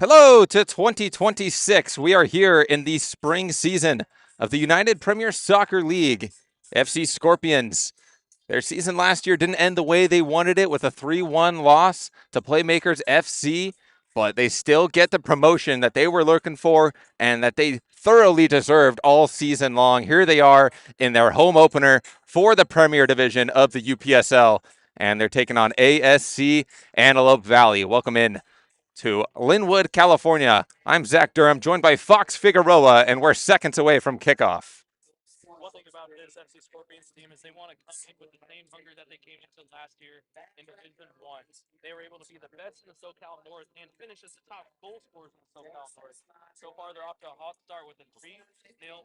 Hello to 2026. We are here in the spring season of the United Premier Soccer League. FC Scorpions. Their season last year didn't end the way they wanted it with a 3-1 loss to Playmakers FC, but they still get the promotion that they were looking for and that they thoroughly deserved all season long. Here they are in their home opener for the Premier Division of the UPSL, and they're taking on ASC Antelope Valley. Welcome in to Linwood, California. I'm Zach Durham, joined by Fox Figueroa, and we're seconds away from kickoff. One thing about this FC Scorpions team is they want to come in with the same hunger that they came into last year in Division 1. They were able to be the best in the SoCal North and finish as the top goal scorers in the SoCal North. So far, they're off to a hot start with a 3-0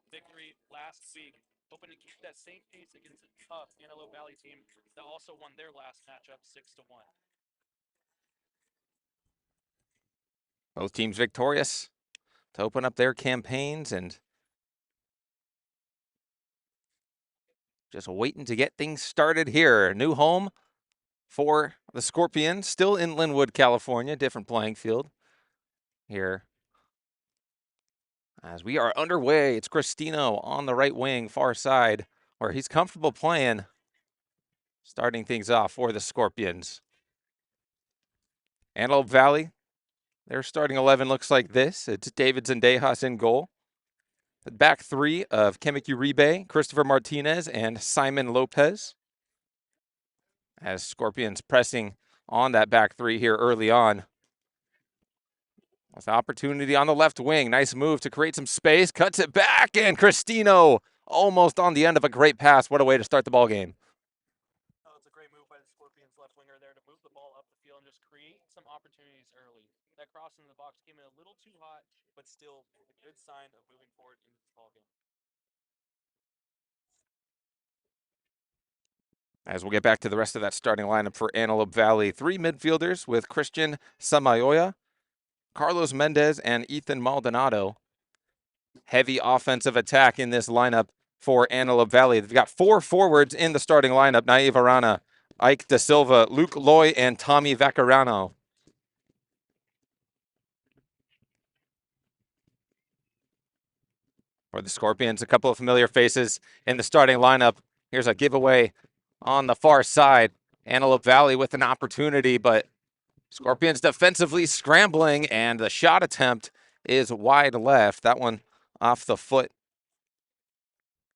victory last week, hoping to keep that same pace against a tough Antelope Valley team that also won their last matchup 6-1. Both teams victorious to open up their campaigns and just waiting to get things started here. New home for the Scorpions, still in Linwood, California. Different playing field here. As we are underway, it's Cristino on the right wing, far side, where he's comfortable playing. Starting things off for the Scorpions. Antelope Valley, their starting 11 looks like this. It's David Zendejas in goal. The back three of Kemek Uribe, Christopher Martinez, and Simon Lopez. As Scorpions pressing on that back three here early on. With opportunity on the left wing. Nice move to create some space. Cuts it back, and Cristino almost on the end of a great pass. What a way to start the ball game. Oh, it's a great move by the Scorpions left winger there to move the ball up the field and just create some opportunities early. That cross into the box came in a little too hot, but still a good sign of moving forward in this ball game. As we'll get back to the rest of that starting lineup for Antelope Valley. Three midfielders with Christian Samayoya, Carlos Mendez, and Ethan Maldonado. Heavy offensive attack in this lineup for Antelope Valley. They've got four forwards in the starting lineup. Naive Arana, Ike Da Silva, Luke Loy, and Tommy Vaccarano. For the Scorpions, a couple of familiar faces in the starting lineup. Here's a giveaway on the far side. Antelope Valley with an opportunity, but Scorpions defensively scrambling, and the shot attempt is wide left. That one off the foot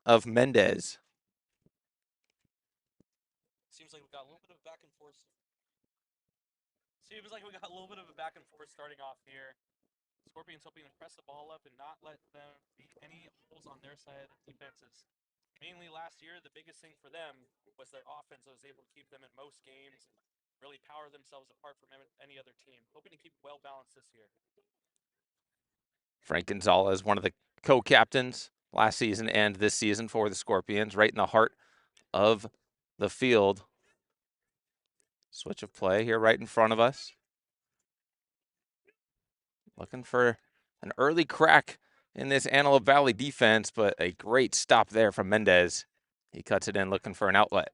of Mendez. Seems like we got a little bit of back and forth. Seems like we got a little bit of a back and forth starting off here. Scorpions hoping to press the ball up and not let them beat any holes on their side of the defenses. Mainly last year, the biggest thing for them was their offense that was able to keep them in most games and really power themselves apart from any other team. Hoping to keep well balanced this year. Frank Gonzalez, one of the co-captains last season and this season for the Scorpions, right in the heart of the field. Switch of play here right in front of us. Looking for an early crack in this Antelope Valley defense, but a great stop there from Mendez. He cuts it in looking for an outlet.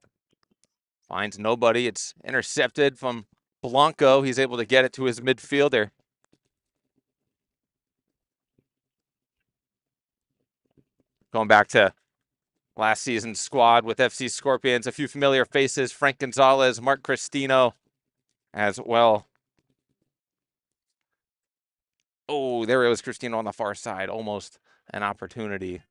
Finds nobody. It's intercepted from Blanco. He's able to get it to his midfielder. Going back to last season's squad with FC Scorpions, a few familiar faces, Frank Gonzalez, Mark Cristino as well. Oh, there it was, Cristino on the far side, almost an opportunity.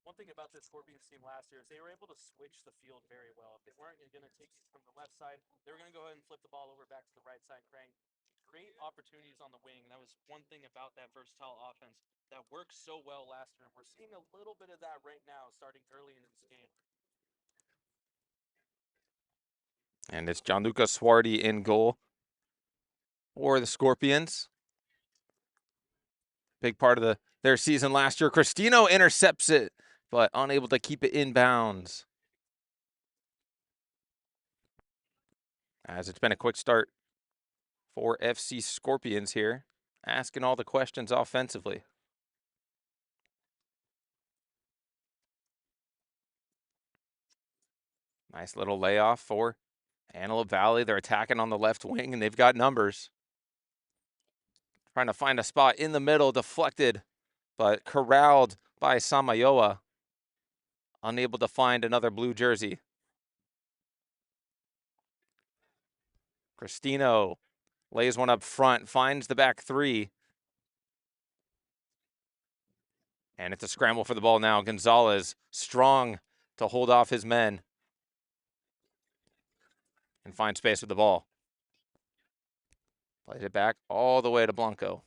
One thing about this Scorpions team last year is they were able to switch the field very well. If they weren't going to take it from the left side, they were going to go ahead and flip the ball over back to the right side, create opportunities on the wing. That was one thing about that versatile offense that worked so well last year. We're seeing a little bit of that right now starting early in this game. And it's Gianluca Swarty in goal for the Scorpions. Big part of their season last year. Cristino intercepts it, but unable to keep it in bounds. As it's been a quick start for FC Scorpions here, asking all the questions offensively. Nice little layoff for Antelope Valley. They're attacking on the left wing, and they've got numbers. Trying to find a spot in the middle, deflected, but corralled by Samayoa. Unable to find another blue jersey. Cristino lays one up front, finds the back three. And it's a scramble for the ball now. Gonzalez strong to hold off his men and find space with the ball. Plays it back all the way to Blanco.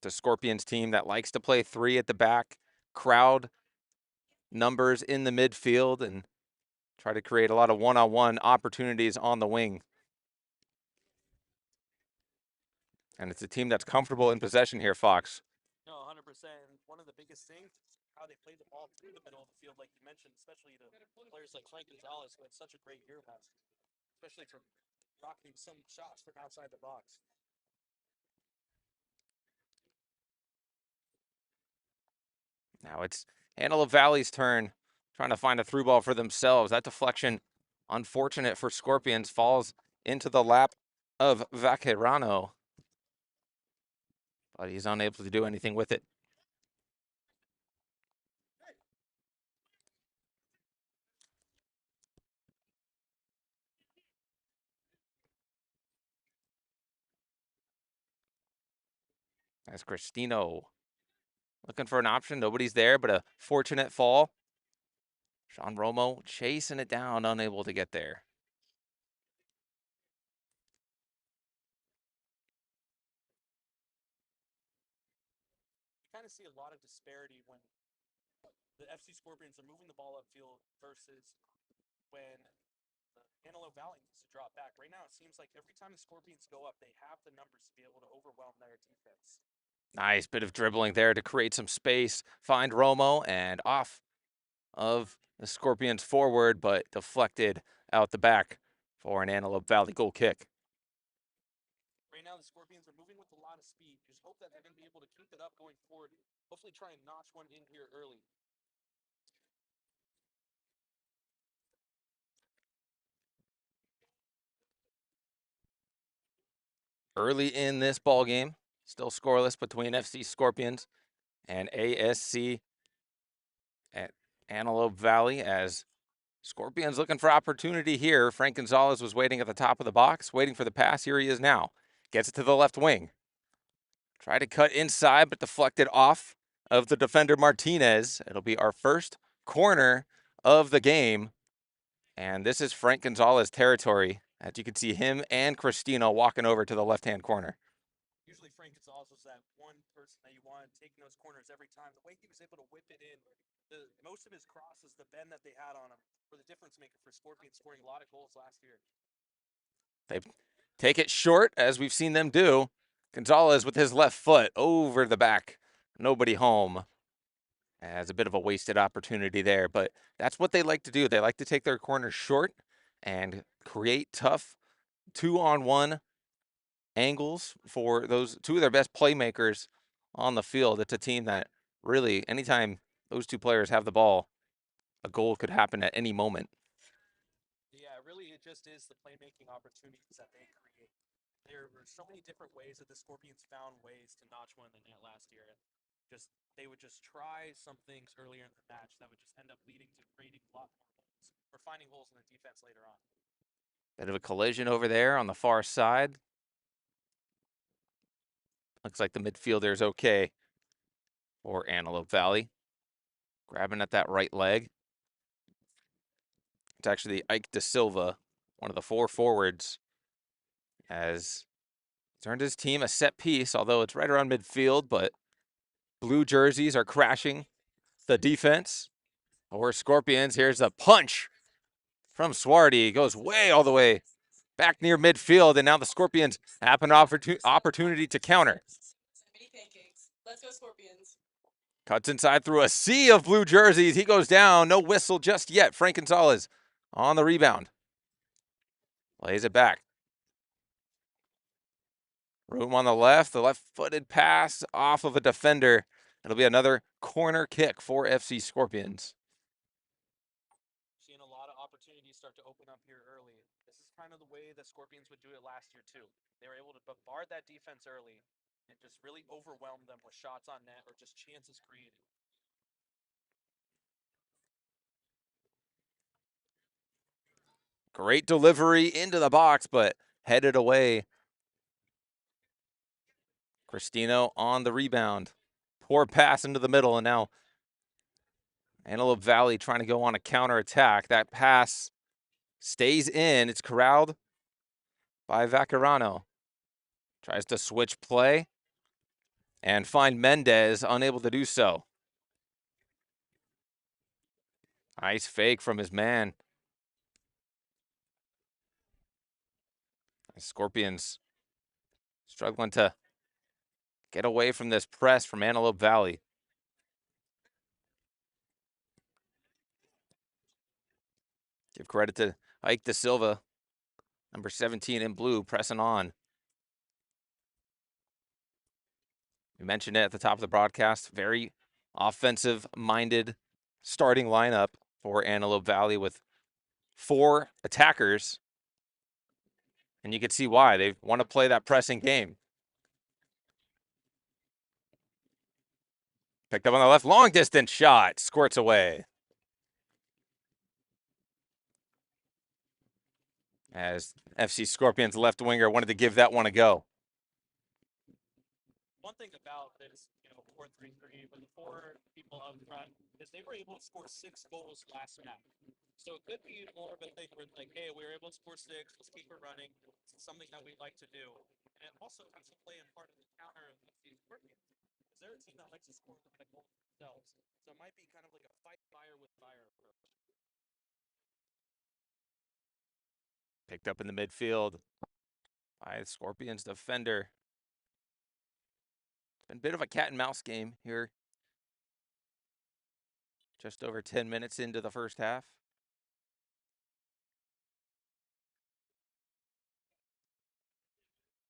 The Scorpions team that likes to play three at the back, crowd numbers in the midfield, and try to create a lot of one-on-one opportunities on the wing. And it's a team that's comfortable in possession here, Fox. No, 100%. One of the biggest things is how they play the ball through the middle of the field, like you mentioned, especially to players like Frank Gonzalez, who had such a great year last year, especially from rocking some shots from outside the box. Now it's Antelope Valley's turn, trying to find a through ball for themselves. That deflection, unfortunate for Scorpions, falls into the lap of Vaquerano, but he's unable to do anything with it. As Cristino looking for an option, nobody's there, but a fortunate fall. Sean Romo chasing it down, unable to get there. You kind of see a lot of disparity when the FC Scorpions are moving the ball upfield versus when Antelope Valley needs to drop back. Right now, it seems like every time the Scorpions go up, they have the numbers to be able to overwhelm their defense. Nice bit of dribbling there to create some space, find Romo, and off of the Scorpions forward, but deflected out the back for an Antelope Valley goal kick. Right now, the Scorpions are moving with a lot of speed. Just hope that they're going to be able to keep it up going forward. Hopefully try and notch one in here early. Early in this ball game, still scoreless between FC Scorpions and ASC at Antelope Valley, as Scorpions looking for opportunity here. Frank Gonzalez was waiting at the top of the box, waiting for the pass. Here he is now. Gets it to the left wing. Try to cut inside, but deflected off of the defender Martinez. It'll be our first corner of the game. And this is Frank Gonzalez territory. As you can see him and Cristino walking over to the left-hand corner. Usually Frank Gonzalez was that one person that you wanted taking those corners every time. The way he was able to whip it in, most of his crosses, the bend that they had on him, were the difference maker for Scorpions, scoring a lot of goals last year. They take it short, as we've seen them do. Gonzalez with his left foot over the back. Nobody home. As a bit of a wasted opportunity there, but that's what they like to do. They like to take their corners short and create tough 2-on-1 angles for those two of their best playmakers on the field. It's a team that really, anytime those two players have the ball, a goal could happen at any moment. Yeah, really, it just is the playmaking opportunities that they create. There were so many different ways that the Scorpions found ways to notch one in the net last year. They would just try some things earlier in the match that would just end up leading to creating a lot more holes or finding holes in the defense later on. Bit of a collision over there on the far side. Looks like the midfielder is okay for Antelope Valley. Grabbing at that right leg. It's actually Ike De Silva, one of the four forwards, has earned his team a set piece, although it's right around midfield, but blue jerseys are crashing the defense. Or Scorpions, here's a punch from Swarty. Goes way all the way back near midfield, and now the Scorpions have an opportunity to counter. Let's go Scorpions. Cuts inside through a sea of blue jerseys. He goes down. No whistle just yet. Frank Gonzalez on the rebound. Lays it back. Room on the left-footed pass off of a defender. It'll be another corner kick for FC Scorpions. Seeing a lot of opportunities start to open up here early. This is kind of the way the Scorpions would do it last year too. They were able to bombard that defense early and just really overwhelm them with shots on net or just chances created. Great delivery into the box, but headed away. Cristino on the rebound. Poor pass into the middle, and now Antelope Valley trying to go on a counterattack. That pass stays in. It's corralled by Vaccarano. Tries to switch play and find Mendez, unable to do so. Nice fake from his man. Scorpions struggling to get away from this press from Antelope Valley. Give credit to Ike Da Silva, number 17 in blue, pressing on. We mentioned it at the top of the broadcast. Very offensive-minded starting lineup for Antelope Valley with 4 attackers. And you can see why. They want to play that pressing game. Picked up on the left, long distance shot, squirts away. As FC Scorpions left winger wanted to give that one a go. One thing about this, 4-3-3 with the 4 people up front is they were able to score 6 goals last match. So it could be more of a thing where like, hey, we were able to score 6, let's keep it running. It's something that we'd like to do. And it also has to play in part of the counter of these Scorpions. Because they're a team that likes to score a lot of goals themselves. So it might be kind of like a fight fire with fire approach. Picked up in the midfield by the Scorpions defender. It's been a bit of a cat and mouse game here. Just over 10 minutes into the first half.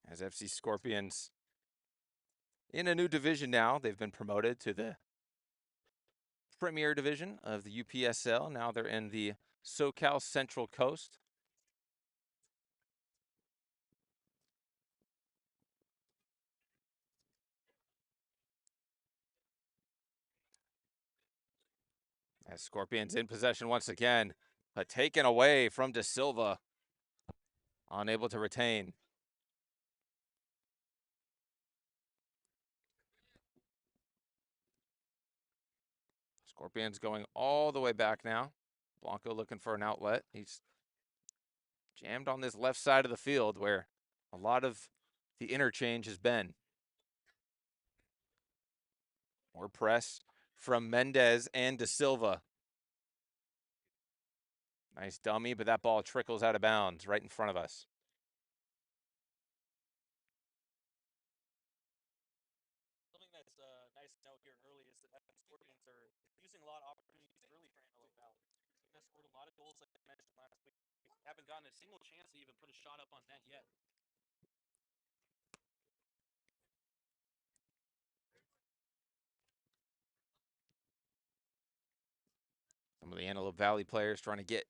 As FC Scorpions in a new division now. They've been promoted to the Premier Division of the UPSL. Now they're in the SoCal Central Coast. As Scorpions in possession once again, but taken away from Da Silva. Unable to retain. Scorpions going all the way back now. Blanco looking for an outlet. He's jammed on this left side of the field where a lot of the interchange has been. More press from Mendez and Da Silva. Nice dummy, but that ball trickles out of bounds right in front of us. Something that's a nice note here early is that the Scorpions are using a lot of opportunities early for Antelope Valley. They've scored a lot of goals, like I mentioned last week. Haven't gotten a single chance to even put a shot up on net yet. Some of the Antelope Valley players trying to get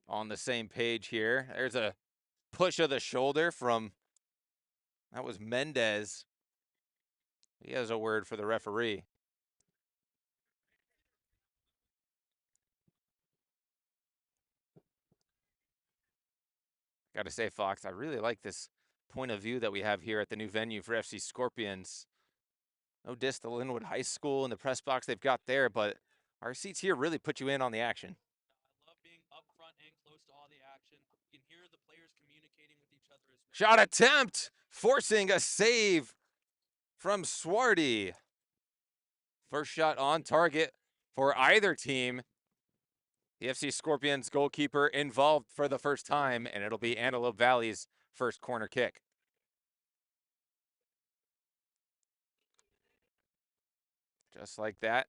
on the same page here. There's a push of the shoulder from, that was Mendez. He has a word for the referee. Got to say, Fox, I really like this point of view that we have here at the new venue for FC Scorpions. No diss to Linwood High School and the press box they've got there, but our seats here really put you in on the action. I love being up front and close to all the action. You can hear the players communicating with each other. Shot attempt, forcing a save from Swarty. First shot on target for either team. The FC Scorpions goalkeeper involved for the first time, and it'll be Antelope Valley's first corner kick. Just like that.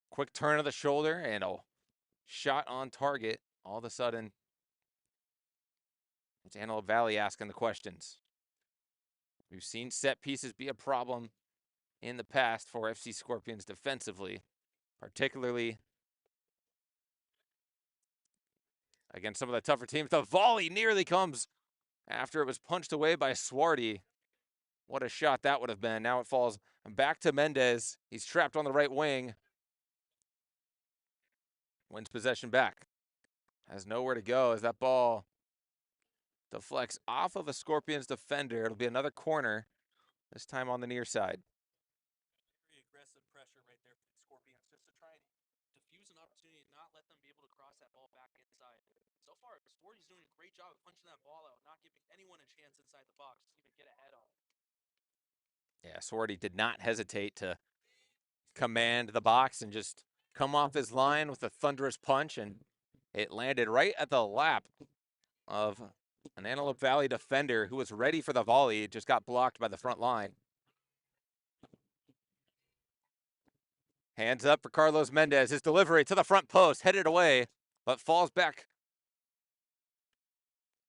Quick turn of the shoulder and a shot on target. All of a sudden, it's Antelope Valley asking the questions. We've seen set pieces be a problem in the past for FC Scorpions defensively, particularly against some of the tougher teams. The volley nearly comes after it was punched away by Swarty. What a shot that would have been. Now it falls back to Mendez. He's trapped on the right wing. Wins possession back. Has nowhere to go as that ball deflects off of a Scorpions defender. It'll be another corner, this time on the near side. Very aggressive pressure right there for the Scorpions, just to try and diffuse an opportunity and not let them be able to cross that ball back inside. So far, Sporty's doing a great job of punching that ball out, not giving anyone a chance inside the box to even get ahead on it. Yeah, Swarty did not hesitate to command the box and just come off his line with a thunderous punch, and it landed right at the lap of an Antelope Valley defender who was ready for the volley. It just got blocked by the front line. Hands up for Carlos Mendez. His delivery to the front post, headed away, but falls back.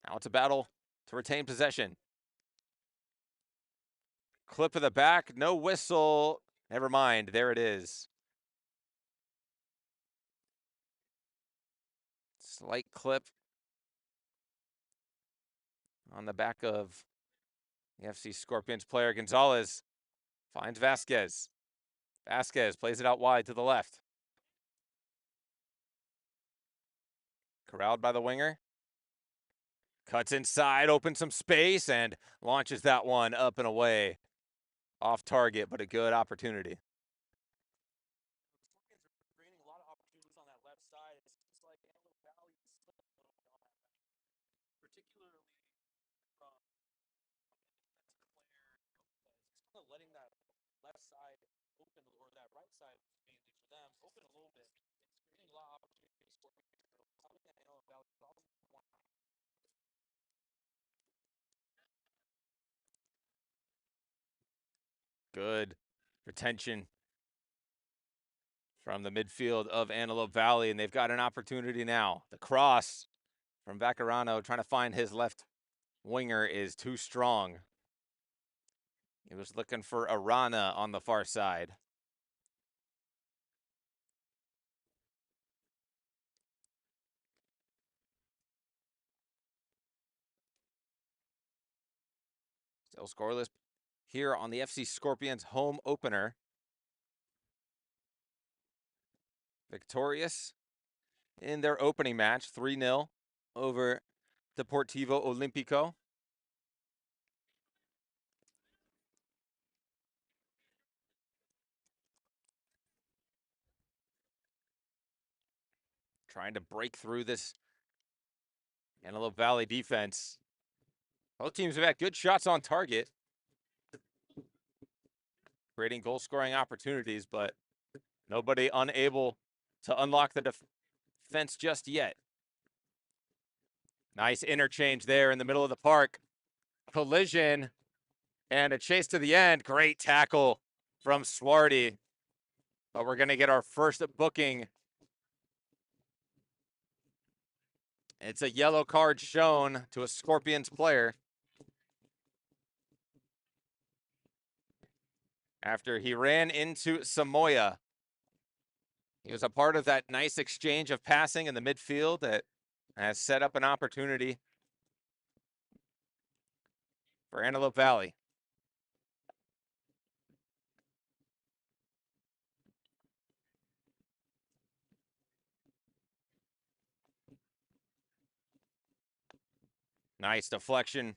Now it's a battle to retain possession. Clip of the back, no whistle. Never mind, there it is. Slight clip on the back of the FC Scorpions player. Gonzalez finds Vasquez. Vasquez plays it out wide to the left. Corralled by the winger. Cuts inside, opens some space, and launches that one up and away. Off target, but a good opportunity. The Scorpions are creating a lot of opportunities on that left side. It seems like Antelope Valley is slipping a little bit on that back, particularly from defensive player Lopez. He's kind of letting that left side open, or that right side mainly for them, open a little bit. It's creating a lot of opportunities for Scorpions. Something that Antelope Valley probably want. Good retention from the midfield of Antelope Valley, and they've got an opportunity now. The cross from Vaccarano trying to find his left winger is too strong. He was looking for Arana on the far side. Still scoreless here on the FC Scorpions home opener. Victorious in their opening match, 3-0 over Deportivo Olimpico. Trying to break through this Antelope Valley defense. Both teams have had good shots on target, creating goal-scoring opportunities, but nobody unable to unlock the defense just yet. Nice interchange there in the middle of the park. Collision and a chase to the end. Great tackle from Swarty. But we're going to get our first booking. It's a yellow card shown to a Scorpions player after he ran into Samoya. He was a part of that nice exchange of passing in the midfield that has set up an opportunity for Antelope Valley. Nice deflection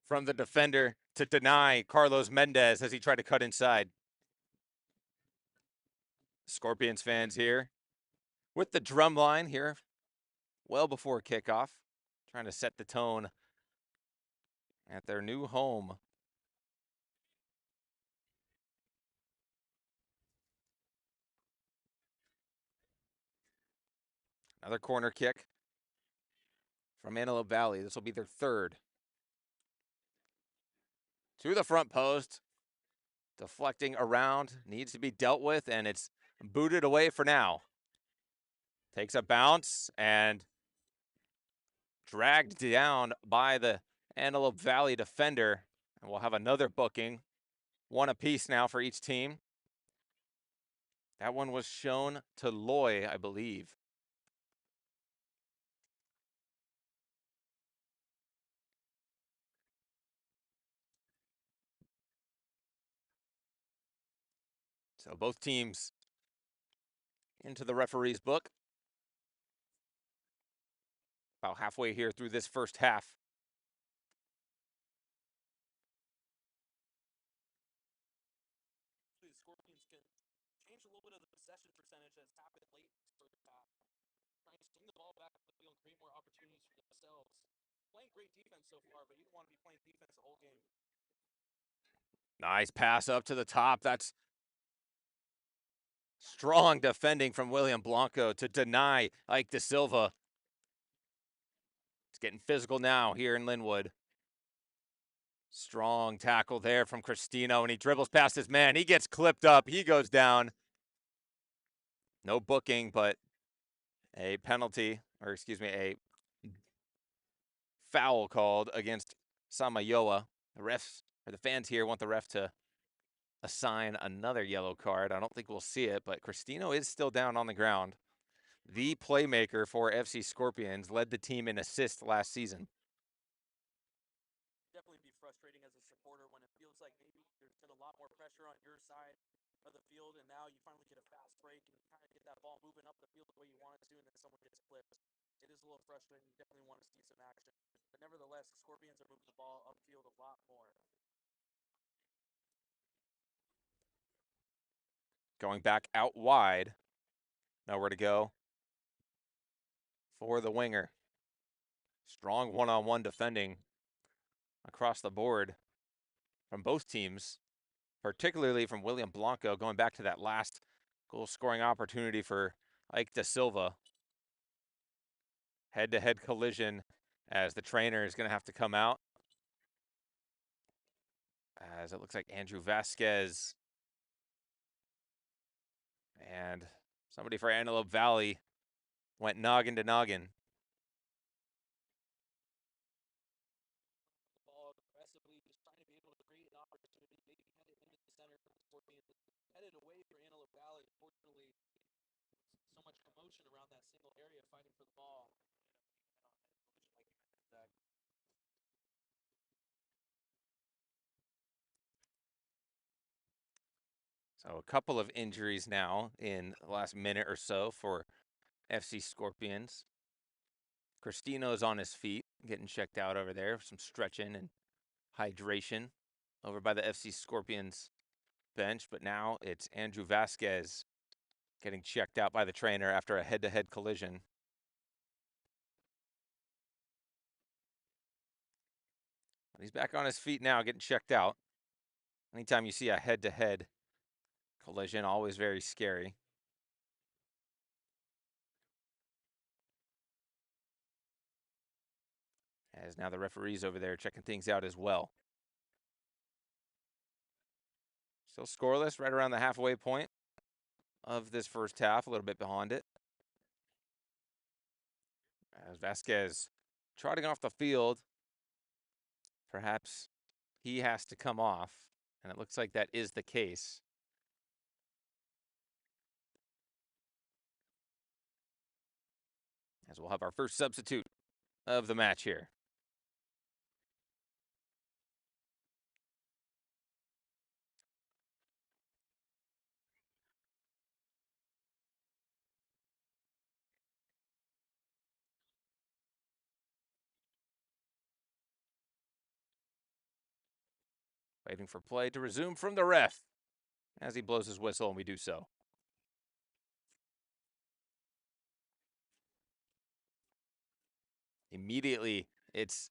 from the defender to deny Carlos Mendez as he tried to cut inside. Scorpions fans here with the drum line here well before kickoff, trying to set the tone at their new home. Another corner kick from Antelope Valley. This will be their third. To the front post. Deflecting around. Needs to be dealt with, and it's booted away for now. Takes a bounce and dragged down by the Antelope Valley defender. And we'll have another booking. One apiece now for each team. That one was shown to Loy, I believe. So both teams into the referee's book. About halfway here through this first half. The Scorpions can change a little bit of the possession percentage that's happened late in the first half. Trying to swing the ball back up the field and create more opportunities for themselves. Playing great defense so far, but you don't want to be playing defense the whole game. Nice pass up to the top. That's strong defending from William Blanco to deny Ike De Silva. It's getting physical now here in Linwood. Strong tackle there from Cristino, and he dribbles past his man. He gets clipped up. He goes down. No booking, but a penalty, or excuse me, a foul called against Samayoa. The refs, or the fans here, want the ref to assign another yellow card. I don't think we'll see it, but Cristino is still down on the ground. The playmaker for FC Scorpions, led the team in assists last season. Definitely be frustrating as a supporter when it feels like maybe there's been a lot more pressure on your side of the field, and now you finally get a fast break and kind of get that ball moving up the field the way you want it to, and then someone gets clipped. It is a little frustrating. You definitely want to see some action. But nevertheless, the Scorpions are moving the ball upfield a lot more. Going back out wide. Nowhere to go for the winger. Strong one-on-one defending across the board from both teams, particularly from William Blanco, going back to that last goal-scoring opportunity for Ike De Silva. Head-to-head collision as the trainer is going to have to come out. As it looks like Andrew Vasquez and somebody for Antelope Valley went noggin to noggin. The ball aggressively, just trying to be able to create an opportunity, maybe head it into the center for the Scorpions. Headed away for Antelope Valley. Unfortunately, so much commotion around that single area fighting for the ball. So a couple of injuries now in the last minute or so for FC Scorpions. Cristino's on his feet, getting checked out over there. Some stretching and hydration over by the FC Scorpions bench. But now it's Andrew Vasquez getting checked out by the trainer after a head-to-head collision. He's back on his feet now, getting checked out. Anytime you see a head-to-head collision, always very scary. As now the referee's over there checking things out as well. Still scoreless, right around the halfway point of this first half, a little bit behind it. As Vasquez trotting off the field, perhaps he has to come off, and it looks like that is the case. As we'll have our first substitute of the match here. Waiting for play to resume from the ref as he blows his whistle, and we do so. Immediately, it's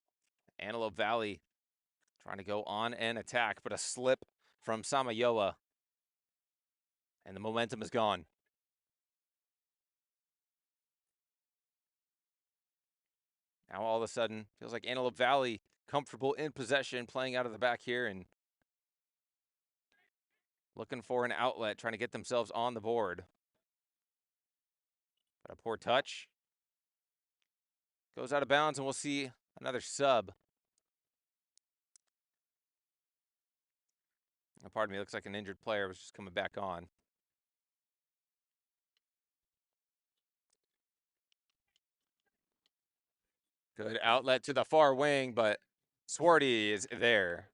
Antelope Valley trying to go on and attack, but a slip from Samayoa, and the momentum is gone. Now all of a sudden, feels like Antelope Valley comfortable in possession, playing out of the back here and looking for an outlet, trying to get themselves on the board. But a poor touch. Goes out of bounds, and we'll see another sub. Oh, pardon me, looks like an injured player was just coming back on. Good outlet to the far wing, but Swarty is there.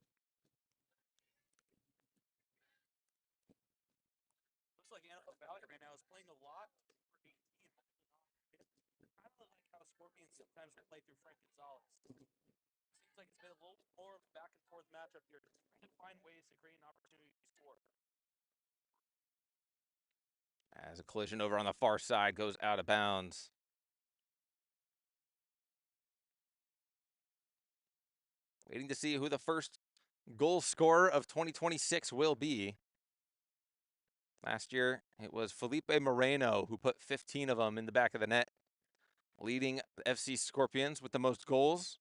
sometimes they play through Frank Gonzalez. Seems like it's been a little more of a back and forth matchup here, just trying to find ways to create an opportunity to score. As a collision over on the far side goes out of bounds. Waiting to see who the first goal scorer of 2026 will be. Last year, it was Felipe Moreno who put 15 of them in the back of the net, leading the FC Scorpions with the most goals.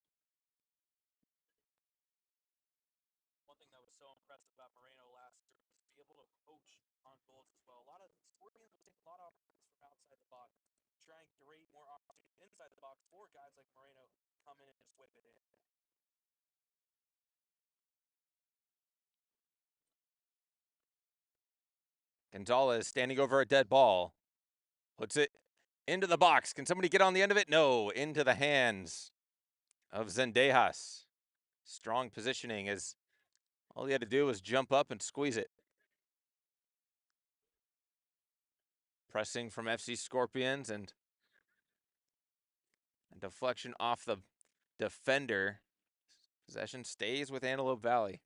One thing that was so impressive about Moreno last year was to be able to poach on goals as well. A lot of Scorpions will take a lot of opportunities from outside the box, try and create more opportunities inside the box for guys like Moreno come in and just whip it in. Gonzalez standing over a dead ball. Puts it into the box. Can somebody get on the end of it? No. Into the hands of Zendejas. Strong positioning as all he had to do was jump up and squeeze it. Pressing from FC Scorpions and deflection off the defender. Possession stays with Antelope Valley.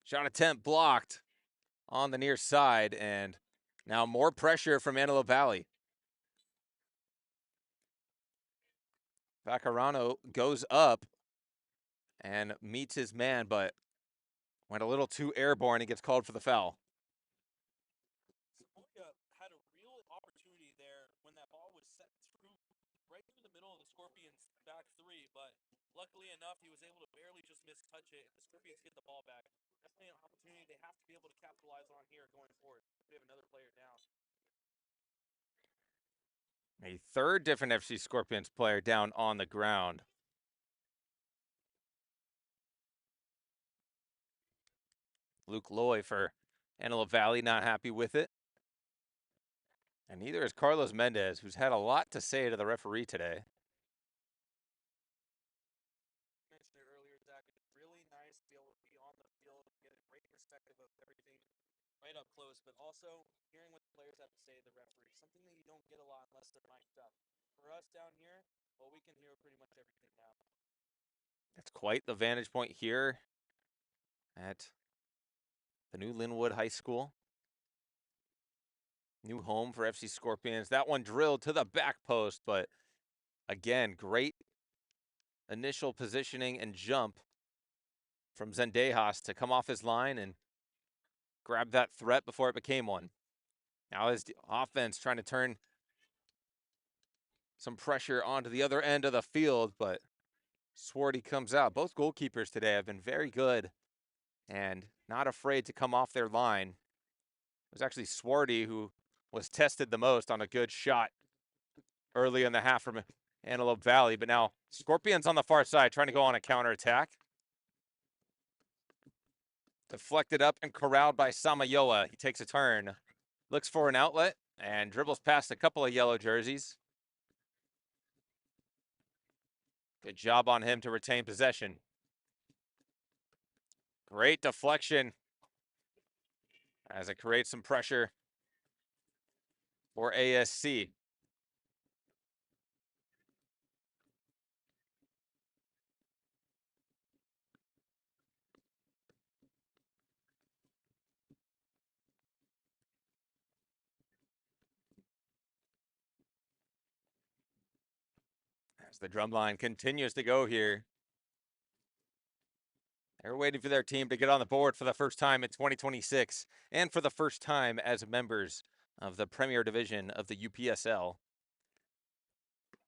Shot attempt blocked on the near side, and now more pressure from Antelope Valley. Vaccarano goes up and meets his man, but went a little too airborne and gets called for the foul. Samoya had a real opportunity there when that ball was set through, right through the middle of the Scorpions' back three, but luckily enough, he was able to barely just mistouch it, and the Scorpions get the ball back. Definitely an opportunity they have to be able to capitalize on here going forward. We have another player down. A third different FC Scorpions player down on the ground. Luke Loy for Antelope Valley, not happy with it. And neither is Carlos Mendez, who's had a lot to say to the referee today. Mentioned it earlier, Zach. It's really nice to be able to be on the field and get a great perspective of everything right up close, but also hearing what the players have to say to the referee, something that you don't get a lot unless they're mic'd up. For us down here, well, we can hear pretty much everything now. It's quite the vantage point here at the new Linwood High School. New home for FC Scorpions. That one drilled to the back post, but again, great initial positioning and jump from Zendejas to come off his line and grab that threat before it became one. Now his offense trying to turn some pressure onto the other end of the field, but Swarty comes out. Both goalkeepers today have been very good and not afraid to come off their line. It was actually Swarty who was tested the most on a good shot early in the half from Antelope Valley, but now Scorpions on the far side trying to go on a counterattack. Deflected up and corralled by Samayoa. He takes a turn, looks for an outlet, and dribbles past a couple of yellow jerseys. Good job on him to retain possession. Great deflection as it creates some pressure for ASC. As the drum line continues to go here. They're waiting for their team to get on the board for the first time in 2026 and for the first time as members of the Premier Division of the UPSL.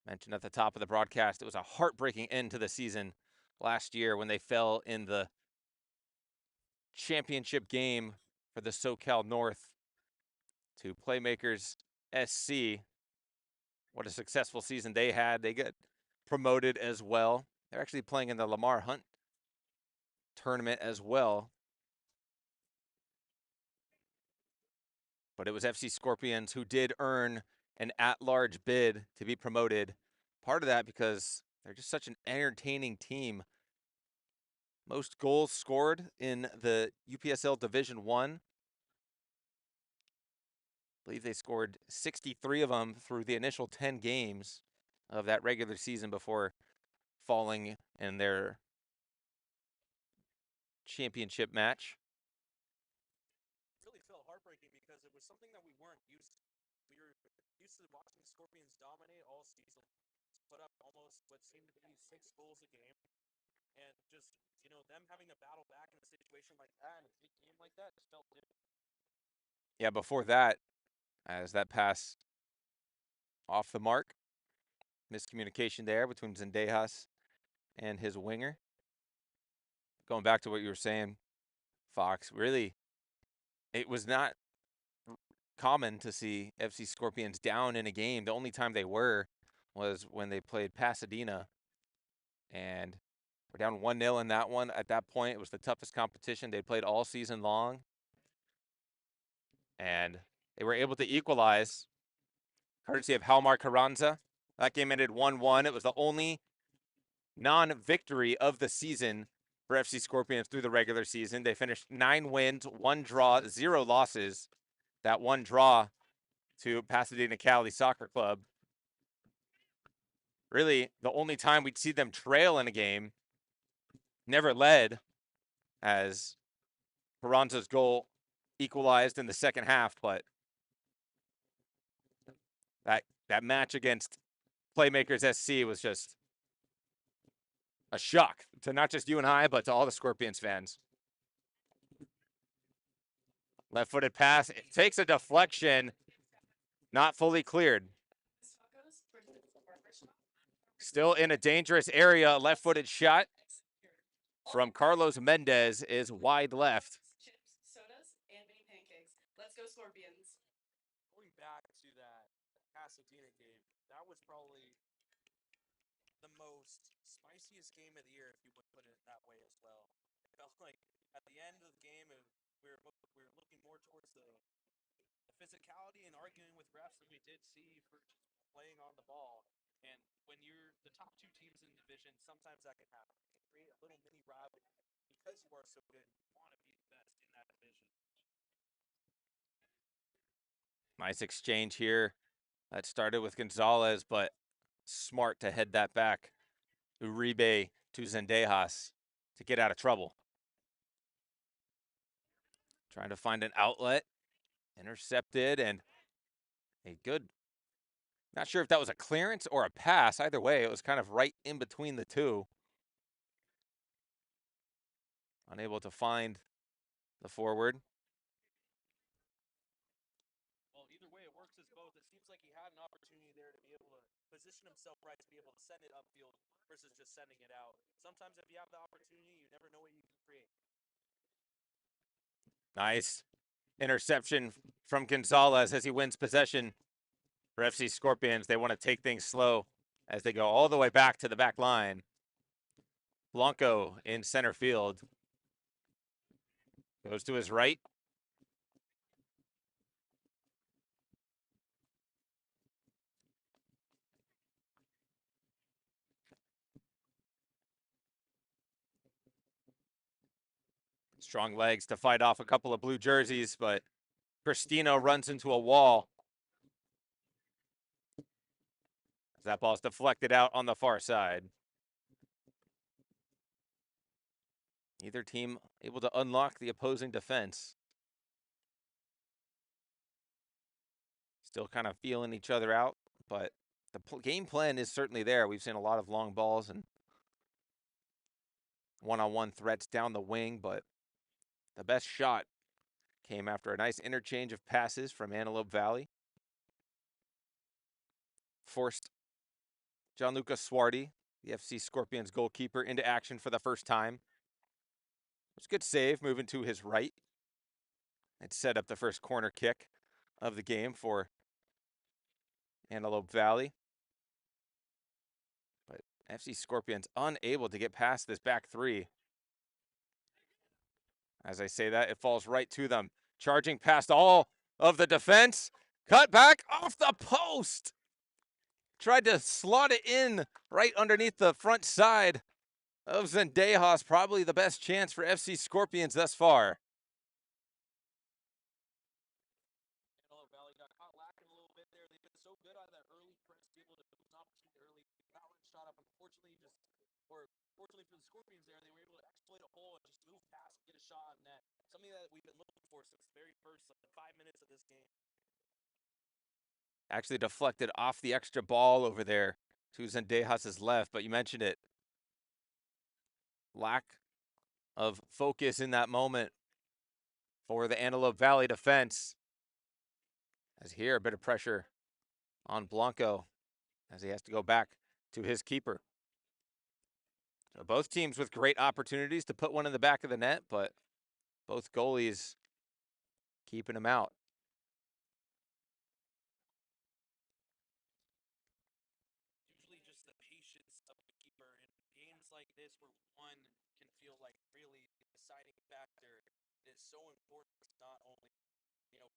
Mentioned at the top of the broadcast, it was a heartbreaking end to the season last year when they fell in the championship game for the SoCal North to Playmakers SC. What a successful season they had. They got promoted as well. They're actually playing in the Lamar Hunt tournament as well. But it was FC Scorpions who did earn an at-large bid to be promoted. Part of that because they're just such an entertaining team most goals scored in the UPSL Division 1. I believe they scored 63 of them through the initial 10 games of that regular season before falling in their championship match. Really felt heartbreaking because it was something that we weren't used to. We were used to watching Scorpions dominate all season, put up almost what seemed to be 6 goals a game, and just, them having to battle back in a situation like that, in a big game like that, just felt different. Yeah, before that, as that pass off the mark, miscommunication there between Zendejas and his winger. Going back to what you were saying, Fox, really, it was not common to see FC Scorpions down in a game. The only time they were was when they played Pasadena, and we're down 1-0 in that one. At that point, it was the toughest competition they played all season long, and they were able to equalize, courtesy of Halmar Carranza. That game ended 1-1. It was the only non-victory of the season for FC Scorpions through the regular season. They finished 9 wins, 1 draw, 0 losses. That 1 draw to Pasadena Cali Soccer Club. Really, the only time we'd see them trail in a game, never led, as Carranza's goal equalized in the second half. But that match against Playmakers SC was just a shock to not just you and I, but to all the Scorpions fans. Left-footed pass, it takes a deflection, not fully cleared. Still in a dangerous area, left-footed shot from Carlos Mendez is wide left. Chips, sodas, and mini pancakes. Let's go Scorpions. Going back to that Pasadena game, that was probably the most spiciest game of the year, if you would put it that way as well. It felt like at the end of the game, we were looking more towards the physicality and arguing with refs than we did see for just playing on the ball. And when you're the top 2 teams in the division, sometimes that can happen. It can create a little mini rivalry because you are so good. You want to be the best in that division. Nice exchange here. That started with Gonzalez, but smart to head that back. Uribe to Zendejas to get out of trouble. Trying to find an outlet. Intercepted, and a good, not sure if that was a clearance or a pass. Either way, it was kind of right in between the two. Unable to find the forward. Well, either way, it works as both. It seems like he had an opportunity there to be able to position himself right, to be able to send it upfield versus just sending it out. Sometimes if you have the opportunity, you never know what you can create. Nice interception from Gonzalez as he wins possession for FC Scorpions. They want to take things slow as they go all the way back to the back line. Blanco in center field. Goes to his right. Strong legs to fight off a couple of blue jerseys, but Cristino runs into a wall. That ball's deflected out on the far side. Neither team able to unlock the opposing defense. Still kind of feeling each other out, but the game plan is certainly there. We've seen a lot of long balls and one-on-one threats down the wing, but the best shot came after a nice interchange of passes from Antelope Valley. Forced Gianluca Suardi, the FC Scorpions goalkeeper, into action for the first time. It was a good save, moving to his right. It set up the first corner kick of the game for Antelope Valley. But FC Scorpions unable to get past this back three. As I say that, it falls right to them. Charging past all of the defense. Cut back off the post. Tried to slot it in right underneath the front side of Zendejas, probably the best chance for FC Scorpions thus far. Antelope Valley got caught lacking a little bit there. They've been so good on that early press, able to move an opportunity early. That one shot up, unfortunately, fortunately for the Scorpions there, they were able to exploit a hole and just move past and get a shot on net. Something that we've been looking for since the very first 5 minutes of this game. Actually deflected off the extra ball over there to Zendejas' left, but you mentioned it. Lack of focus in that moment for the Antelope Valley defense. As here, a bit of pressure on Blanco as he has to go back to his keeper. So both teams with great opportunities to put one in the back of the net, but both goalies keeping them out. Usually just the patience of the keeper in games like this where one can feel like really deciding factor. It is so important to not only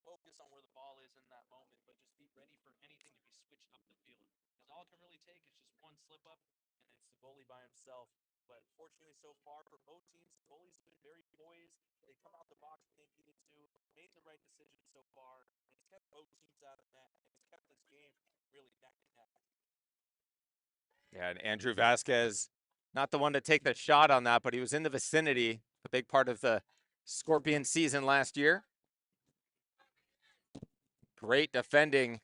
focus on where the ball is in that moment, but just be ready for anything to be switched up the field. Because all it can really take is just one slip up, and it's the goalie by himself. But fortunately, so far for both teams, the goalies have been very poised. They come out the box when they needed to, made the right decision so far. And it's kept both teams out of net. And it's kept this game really neck and neck. Yeah, and Andrew Vasquez, not the one to take the shot on that, but he was in the vicinity, a big part of the Scorpion season last year. Great defending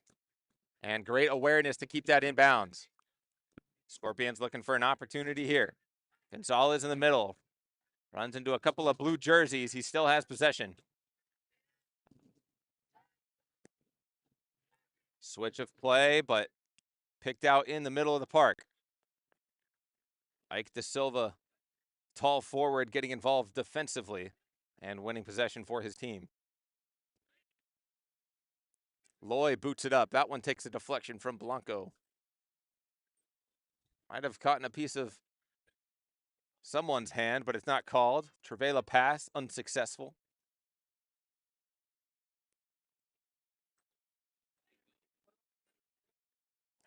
and great awareness to keep that in bounds. Scorpions looking for an opportunity here. Gonzalez in the middle. Runs into a couple of blue jerseys. He still has possession. Switch of play, but picked out in the middle of the park. Ike De Silva, tall forward, getting involved defensively and winning possession for his team. Loy boots it up. That one takes a deflection from Blanco. Might have caught in a piece of someone's hand, but it's not called. Trevela pass, unsuccessful.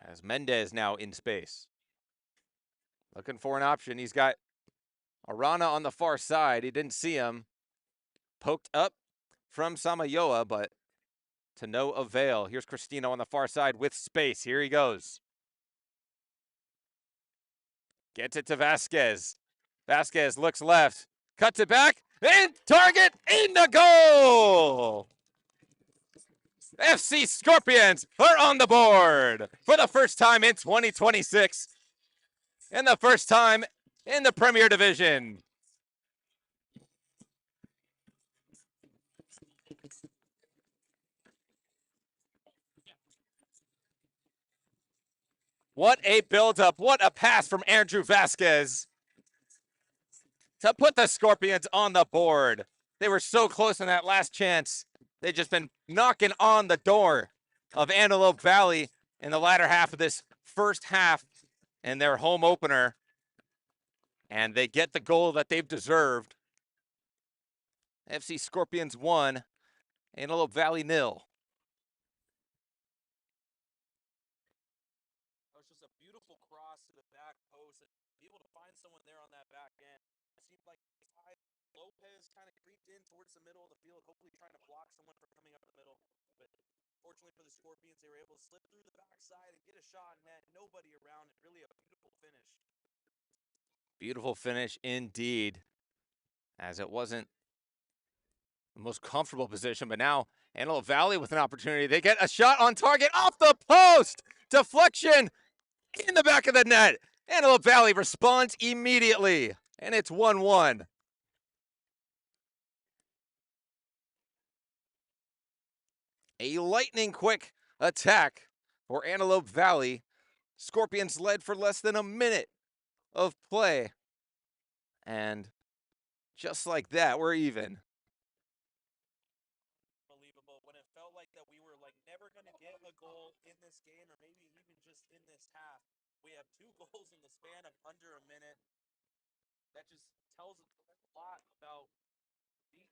As Mendez now in space. Looking for an option. He's got Arana on the far side. He didn't see him. Poked up from Samayoa, but to no avail. Here's Cristino on the far side with space. Here he goes. Gets it to Vasquez. Vasquez looks left. Cuts it back. And target in the goal! FC Scorpions are on the board for the first time in 2026. And the first time in the Premier Division. What a build-up. What a pass from Andrew Vasquez to put the Scorpions on the board. They were so close in that last chance. They've just been knocking on the door of Antelope Valley in the latter half of this first half in their home opener. And they get the goal that they've deserved. FC Scorpions 1, Antelope Valley 0. That was just a beautiful cross to the back post and be able to find someone there on that back end. It seemed like Lopez kind of creeped in towards the middle of the field, hopefully trying to block someone from coming up the middle. But fortunately for the Scorpions, they were able to slip through the backside and get a shot in net. Nobody around it. Really a beautiful finish. Beautiful finish indeed, as it wasn't the most comfortable position, but now Antelope Valley with an opportunity. They get a shot on target off the post. Deflection in the back of the net. Antelope Valley responds immediately, and it's 1-1. A lightning quick attack for Antelope Valley. Scorpions led for less than a minute of play. And just like that, we're even. Unbelievable. When it felt like that we were never going to get a goal in this game or maybe even just in this half, we have 2 goals in the span of under a minute. That just tells a lot about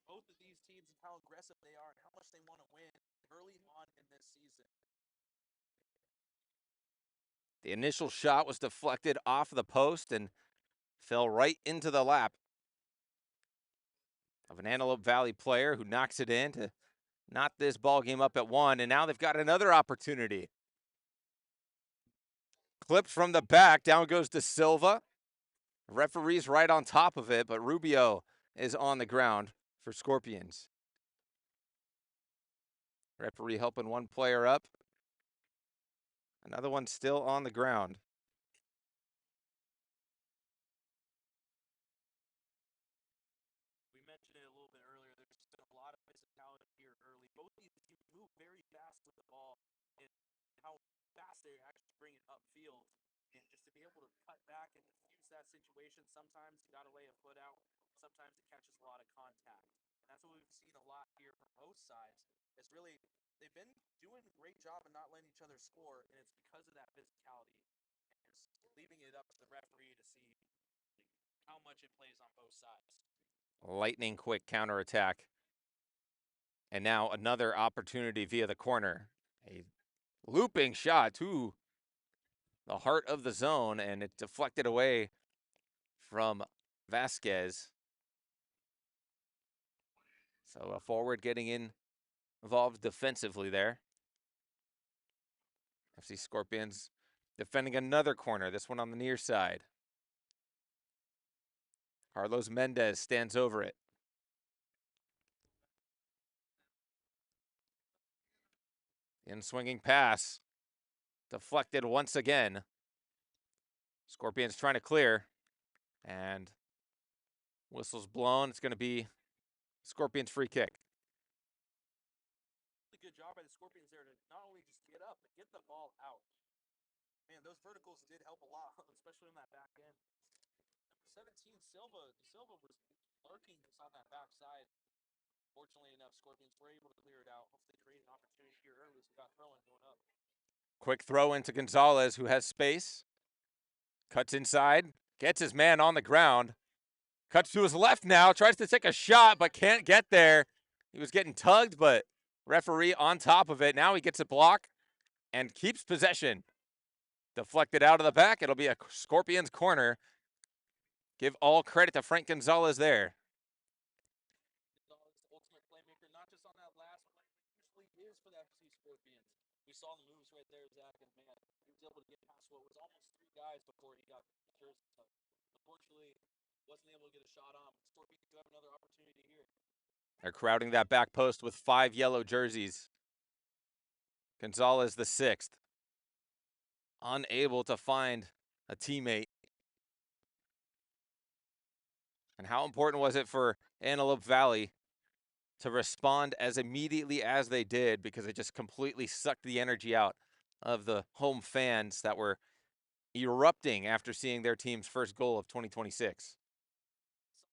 both of these teams and how aggressive they are and how much they want to win early on in this season. The initial shot was deflected off the post, and fell right into the lap of an Antelope Valley player who knocks it in to knot this ball game up at 1, and now they've got another opportunity. Clipped from the back, down goes to Silva. Referee's right on top of it, but Rubio is on the ground for Scorpions. Referee helping one player up. Another one still on the ground. We mentioned it a little bit earlier. There's been a lot of physicality here early. Both these teams move very fast with the ball and how fast they actually bring it upfield. And just to be able to cut back and diffuse that situation, sometimes you got to lay a foot out. Sometimes it catches a lot of contact. And that's what we've seen a lot here from both sides. It's really, they've been doing a great job of not letting each other score, and it's because of that physicality. And just leaving it up to the referee to see how much it plays on both sides. Lightning quick counterattack. And now another opportunity via the corner. A looping shot to the heart of the zone, and it deflected away from Vasquez. So a forward getting involved defensively there. FC Scorpions defending another corner, this one on the near side. Carlos Mendez stands over it. In-swinging pass. Deflected once again. Scorpions trying to clear. And whistle's blown. It's going to be Scorpions free kick. Really good job by the Scorpions there to not only just get up, but get the ball out. Man, those verticals did help a lot, especially on that back end. Number 17, Silva. Silva was lurking just on that back side. Fortunately enough, Scorpions were able to clear it out. Hopefully create an opportunity here early, so we got throwing going up. Quick throw into Gonzalez, who has space. Cuts inside, gets his man on the ground. Cuts to his left now, tries to take a shot, but can't get there. He was getting tugged, but referee on top of it. Now he gets a block and keeps possession. Deflected out of the back. It'll be a Scorpions corner. Give all credit to Frank Gonzalez there. Gonzalez, the ultimate playmaker, not just on that last play, but usually is for the FC Scorpions. We saw the moves right there, Zach, and man, he was able to get past what was almost 3 guys before he got the jersey tucked. Unfortunately, wasn't able to get a shot on. Scorpions do have another opportunity here. They're crowding that back post with 5 yellow jerseys. Gonzalez the 6th. Unable to find a teammate. And how important was it for Antelope Valley to respond as immediately as they did, because it just completely sucked the energy out of the home fans that were erupting after seeing their team's first goal of 2026.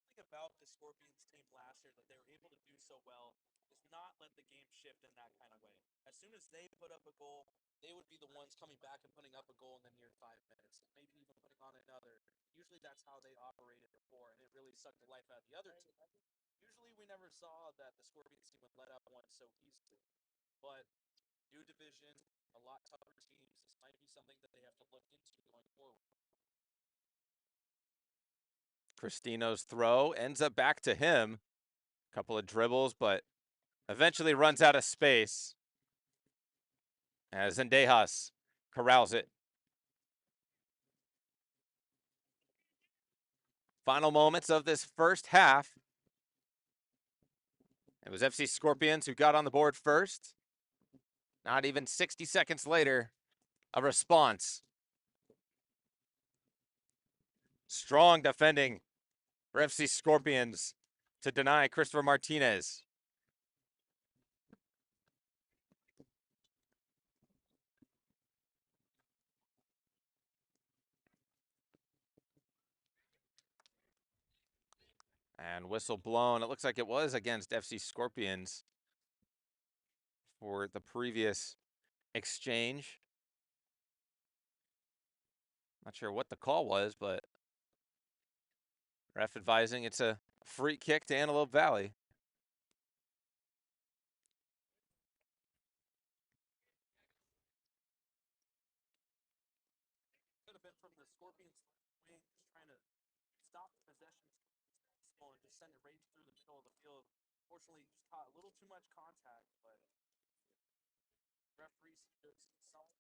Something about the Scorpions team last year that they were able to do so well is not let the game shift in that kind of way. As soon as they put up a goal, they would be the ones coming back and putting up a goal in the near 5 minutes, maybe even putting on another. Usually that's how they operated before, and it really sucked the life out of the other team. Usually we never saw that the Scorpions team would let up one so easily. But new division, a lot tougher teams, this might be something that they have to look into going forward. Cristino's throw ends up back to him. Couple of dribbles, but eventually runs out of space as Zendejas corrals it. Final moments of this first half. It was FC Scorpions who got on the board first. Not even 60 seconds later, a response. Strong defending for FC Scorpions to deny Christopher Martinez. And whistle blown. It looks like it was against FC Scorpions for the previous exchange. Not sure what the call was, but ref advising it's a free kick to Antelope Valley. Could have been from the Scorpions wing, just trying to send it right through the middle of the field. Fortunately, just caught a little too much contact, but referees just saw it.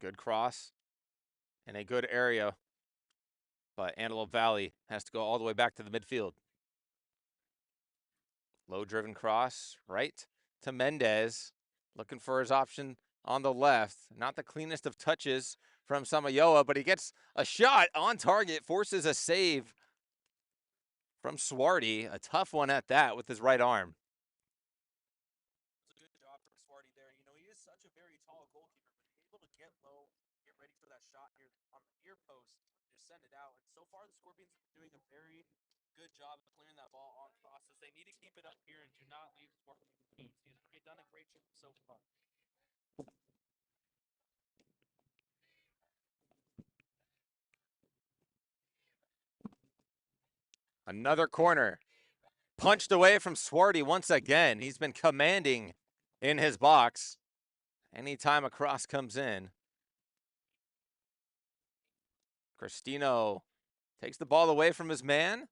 Good cross in a good area, but Antelope Valley has to go all the way back to the midfield. Low driven cross right to Mendez, looking for his option on the left. Not the cleanest of touches from Samayoa, but he gets a shot on target, forces a save from Swarty. A tough one at that with his right arm. It's a good job from Swarty there. You know, he is such a very tall goalkeeper, but able to get low, get ready for that shot here on the near post, just send it out. And so far, the Scorpions have been doing a very good job of clearing that ball on crosses. They need to keep it up here and do not leave Swarty. He's done a great job so far. Another corner. Punched away from Swarty once again. He's been commanding in his box. Anytime a cross comes in. Cristino takes the ball away from his man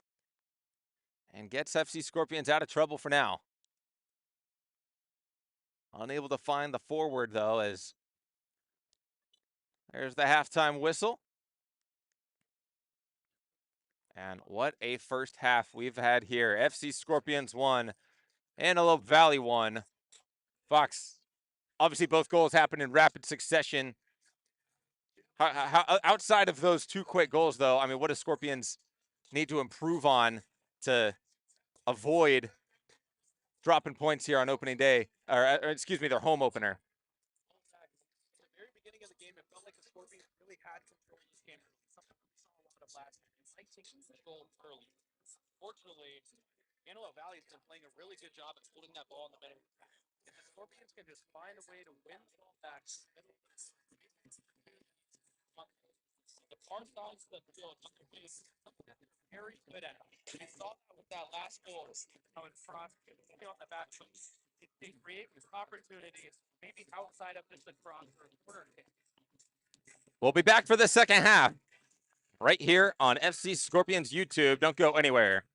and gets FC Scorpions out of trouble for now. Unable to find the forward, though, as there's the halftime whistle. And what a first half we've had here. FC Scorpions 1, Antelope Valley 1. Fox, obviously both goals happened in rapid succession. Outside of those two quick goals, though, I mean, what do Scorpions need to improve on to avoid dropping points here on opening day, or excuse me, their home opener? At the very beginning of the game, it felt like the Scorpions really had control of this game. Something we saw a lot of last year. It's like taking control early. Fortunately, Antelope Valley has been playing a really good job at holding that ball in the middle. If the Scorpions can just find a way to win the ball back, the far sides of the field, very good at it. We saw that with that last goal, how it's crossed on the back foot. They create opportunities, maybe outside of just the cross or corner kick. We'll be back for the second half right here on FC Scorpions YouTube. Don't go anywhere.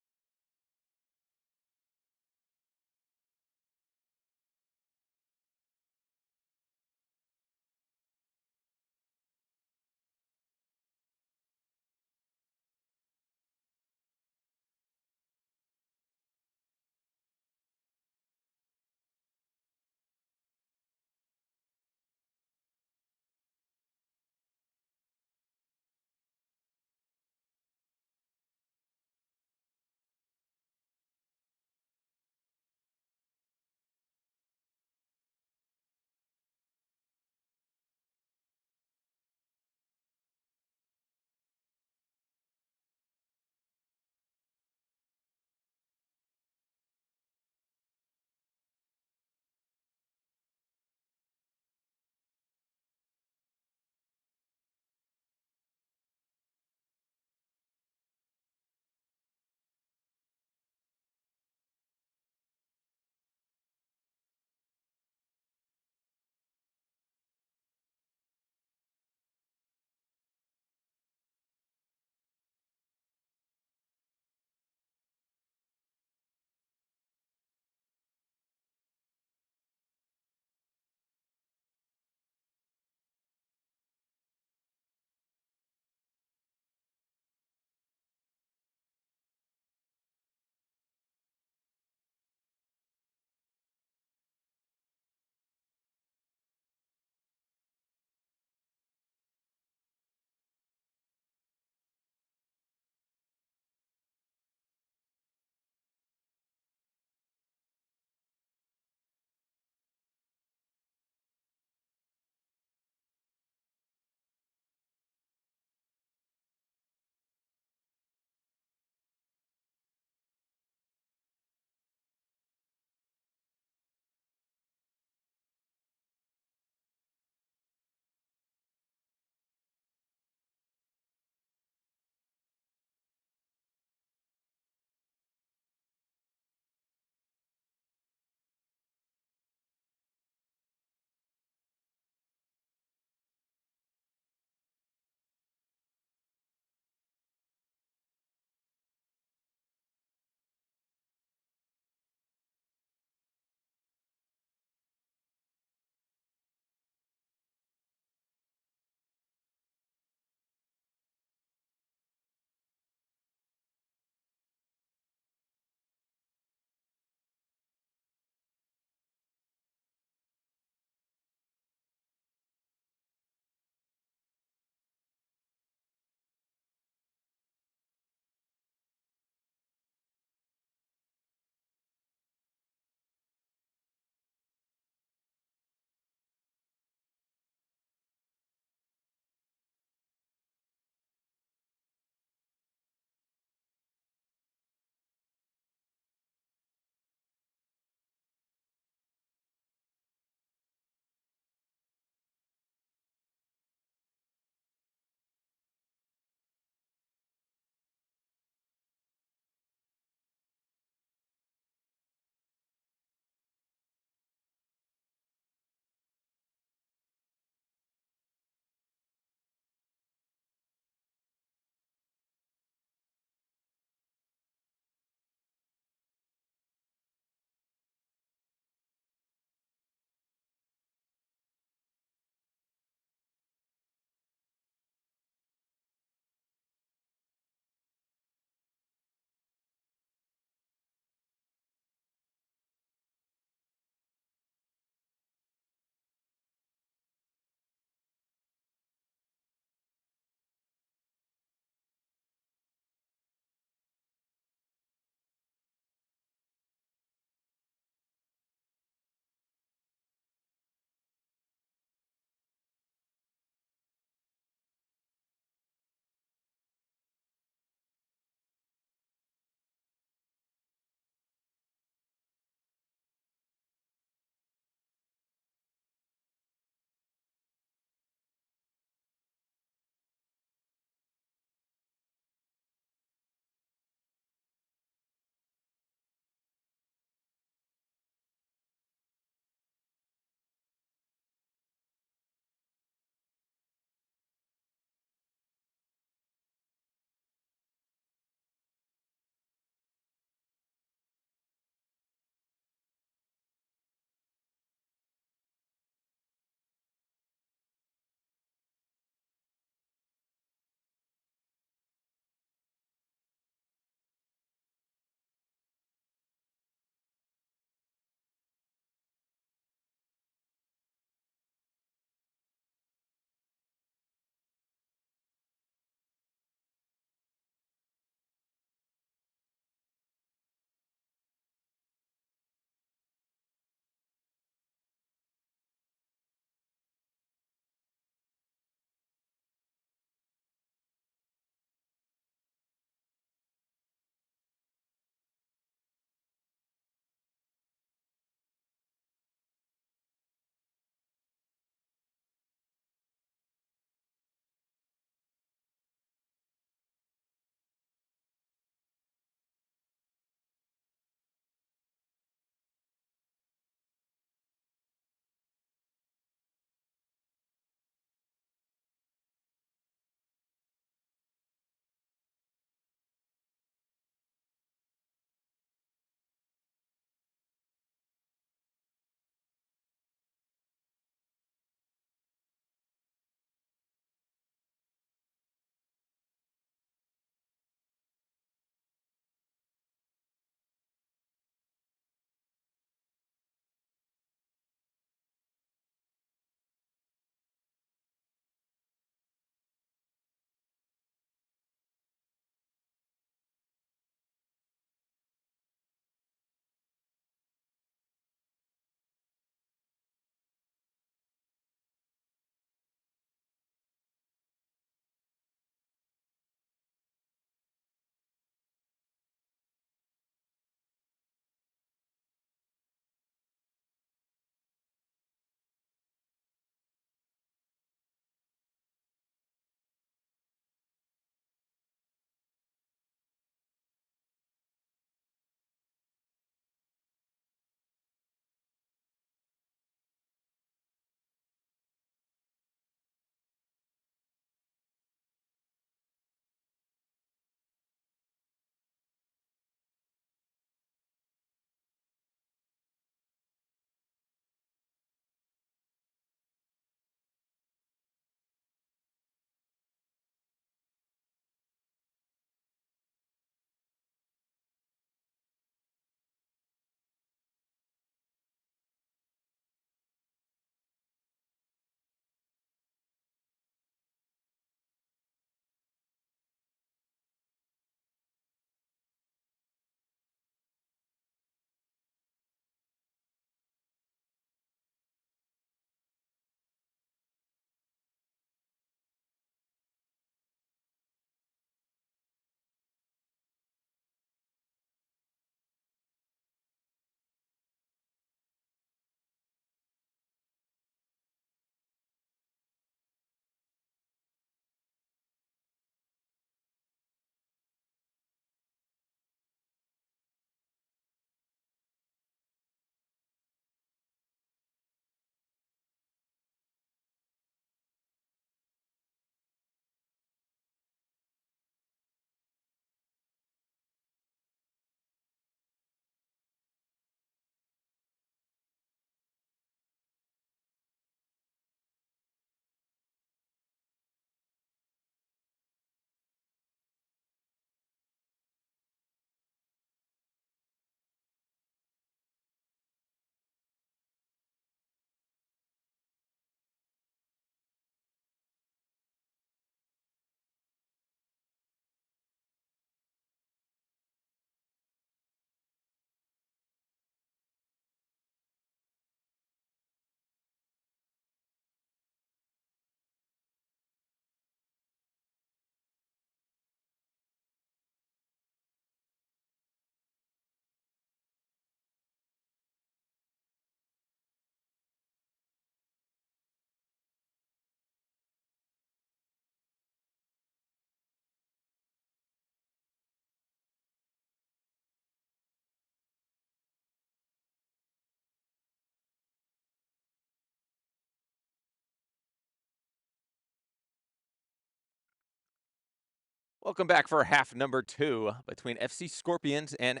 Welcome back for half number 2 between FC Scorpions and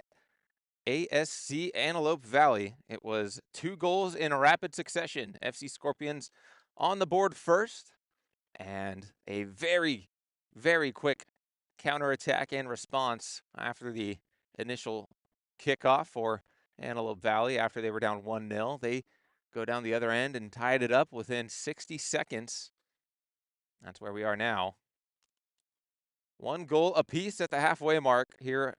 ASC Antelope Valley. It was 2 goals in rapid succession. FC Scorpions on the board first, and a very, very quick counterattack and response after the initial kickoff for Antelope Valley after they were down 1-0. They go down the other end and tied it up within 60 seconds. That's where we are now. 1 goal apiece at the halfway mark here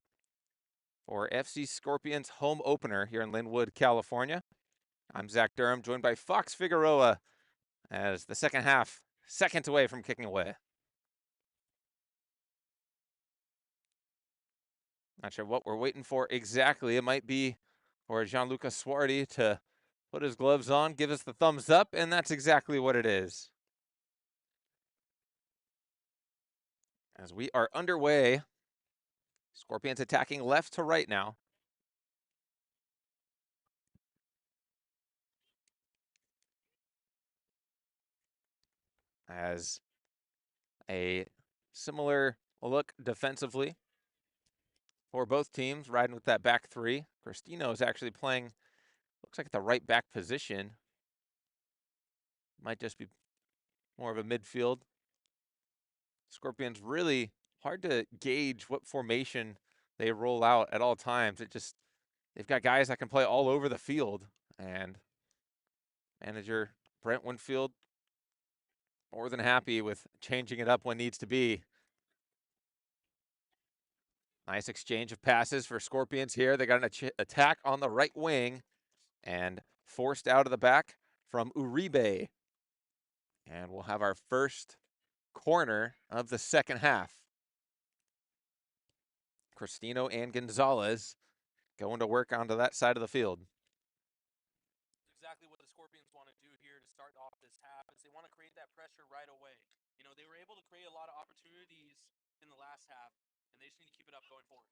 for FC Scorpions home opener here in Linwood, California. I'm Zach Durham, joined by Fox Figueroa as the second half, seconds away from kicking away. Not sure what we're waiting for exactly. It might be for Gianluca Suardi to put his gloves on, give us the thumbs up, and that's exactly what it is. As we are underway, Scorpions attacking left to right now. As a similar look defensively for both teams, riding with that back three. Cristino is actually playing, looks like at the right back position. Might just be more of a midfield. Scorpions really hard to gauge what formation they roll out at all times. They've got guys that can play all over the field, and manager Brent Winfield more than happy with changing it up when needs to be. Nice exchange of passes for Scorpions here. They got an attack on the right wing and forced out of the back from Uribe. And we'll have our first corner of the second half. Cristino and Gonzalez going to work onto that side of the field. Exactly what the Scorpions want to do here to start off this half is they want to create that pressure right away. You know, they were able to create a lot of opportunities in the last half, and they just need to keep it up going forward.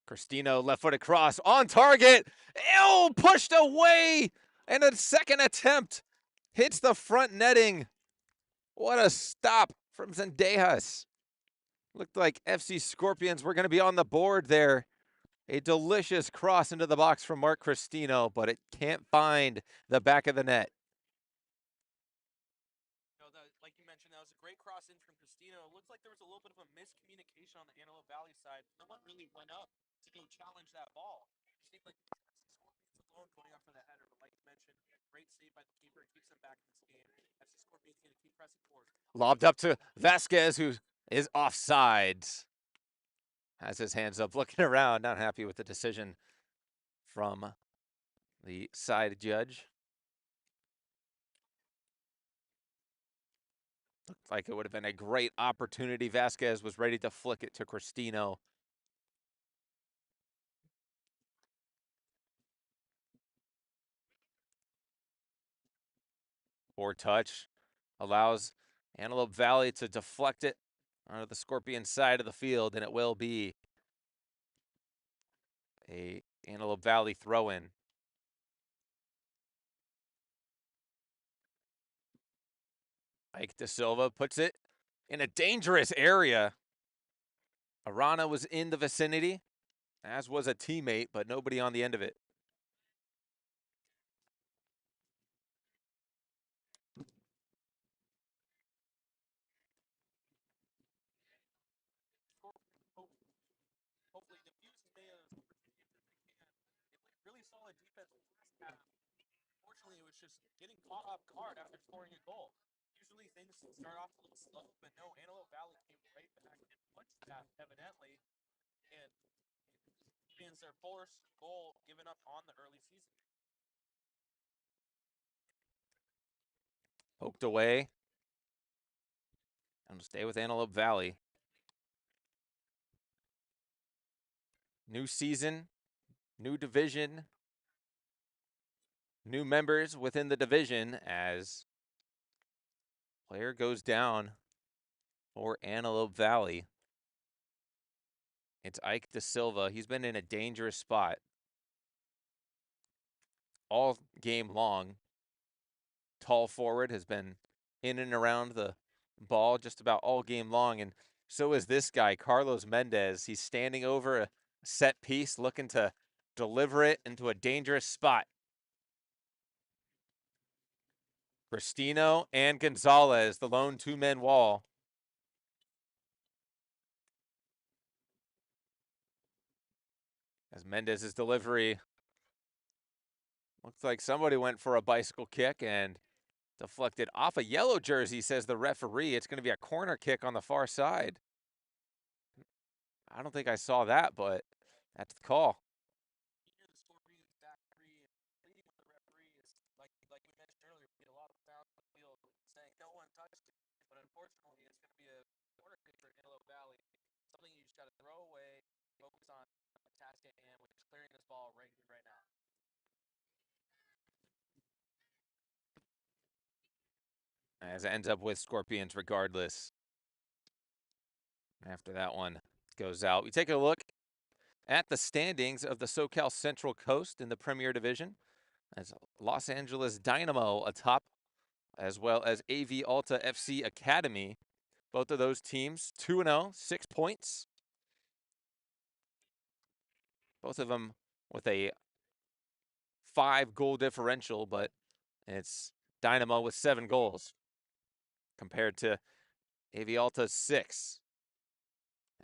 Cristino, left-footed cross on target. Ew, pushed away. And a second attempt hits the front netting. What a stop from Zendejas. Looked like FC Scorpions were going to be on the board there. A delicious cross into the box from Mark Cristino, but it can't find the back of the net. Like you mentioned, that was a great cross in from Cristino. It looks like there was a little bit of a miscommunication on the Antelope Valley side. No one really went up to go challenge that ball. It seemed like FC Scorpions alone going after the header, but like you mentioned, great save by the keeper. It keeps them back in this game. FC Scorpions going to keep pressing forward. Lobbed up to Vasquez, who is offsides. Has his hands up, looking around, not happy with the decision from the side judge. Looked like it would have been a great opportunity. Vasquez was ready to flick it to Cristino. Poor touch allows Antelope Valley to deflect it onto the Scorpion side of the field, and it will be a Antelope Valley throw-in. Ike De Silva puts it in a dangerous area. Arana was in the vicinity, as was a teammate, but nobody on the end of it. Hopefully diffuse as many of those opportunities as they can. They played really solid defense in the last half. Unfortunately, it was just getting caught off guard after scoring a goal. Usually things start off a little slow, but no, Antelope Valley came right back and punched that evidently, and it's their first goal given up on the early season. Poked away. And stay with Antelope Valley. New season, new division, new members within the division as player goes down for Antelope Valley. It's Ike De Silva. He's been in a dangerous spot all game long. Tall forward, has been in and around the ball just about all game long, and So is this guy, Carlos Mendez. He's standing over a set piece, looking to deliver it into a dangerous spot. Cristino and Gonzalez, the lone two-man wall. As Mendez's delivery looks like somebody went for a bicycle kick and deflected off a yellow jersey, says the referee. It's going to be a corner kick on the far side. I don't think I saw that, but that's the call. You hear the Scorpions back three and pleading with the referees, like we mentioned earlier, we get a lot of sound on the field saying no one touched it, but unfortunately it's going to be a corner kick for Antelope Valley, something you just got to throw away, focus on the task at hand, which is clearing this ball right now. As it ends up with Scorpions regardless. After that one goes out. We take a look at the standings of the SoCal Central Coast in the Premier Division. As Los Angeles Dynamo atop, as well as AV Alta FC Academy. Both of those teams 2-0, 6 points. Both of them with a 5-goal differential, but it's Dynamo with 7 goals compared to AV Alta's 6.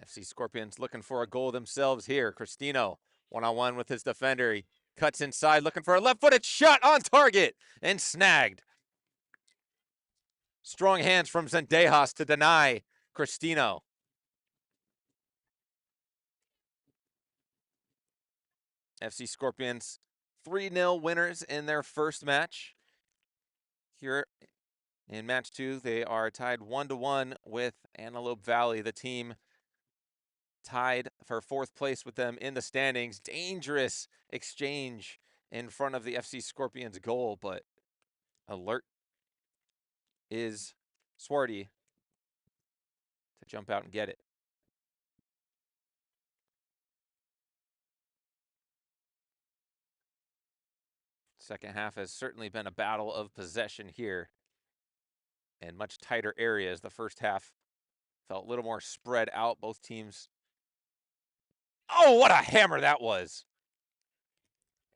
FC Scorpions looking for a goal themselves here. Cristino, one-on-one with his defender. He cuts inside, looking for a left-footed shot on target and snagged. Strong hands from Zendejas to deny Cristino. FC Scorpions 3-0 winners in their first match. Here in match 2, they are tied 1-1 with Antelope Valley, the team tied for 4th place with them in the standings. Dangerous exchange in front of the FC Scorpions goal, but alert is Swarty to jump out and get it. Second half has certainly been a battle of possession here in much tighter areas. The first half felt a little more spread out. Both teams. Oh, what a hammer that was.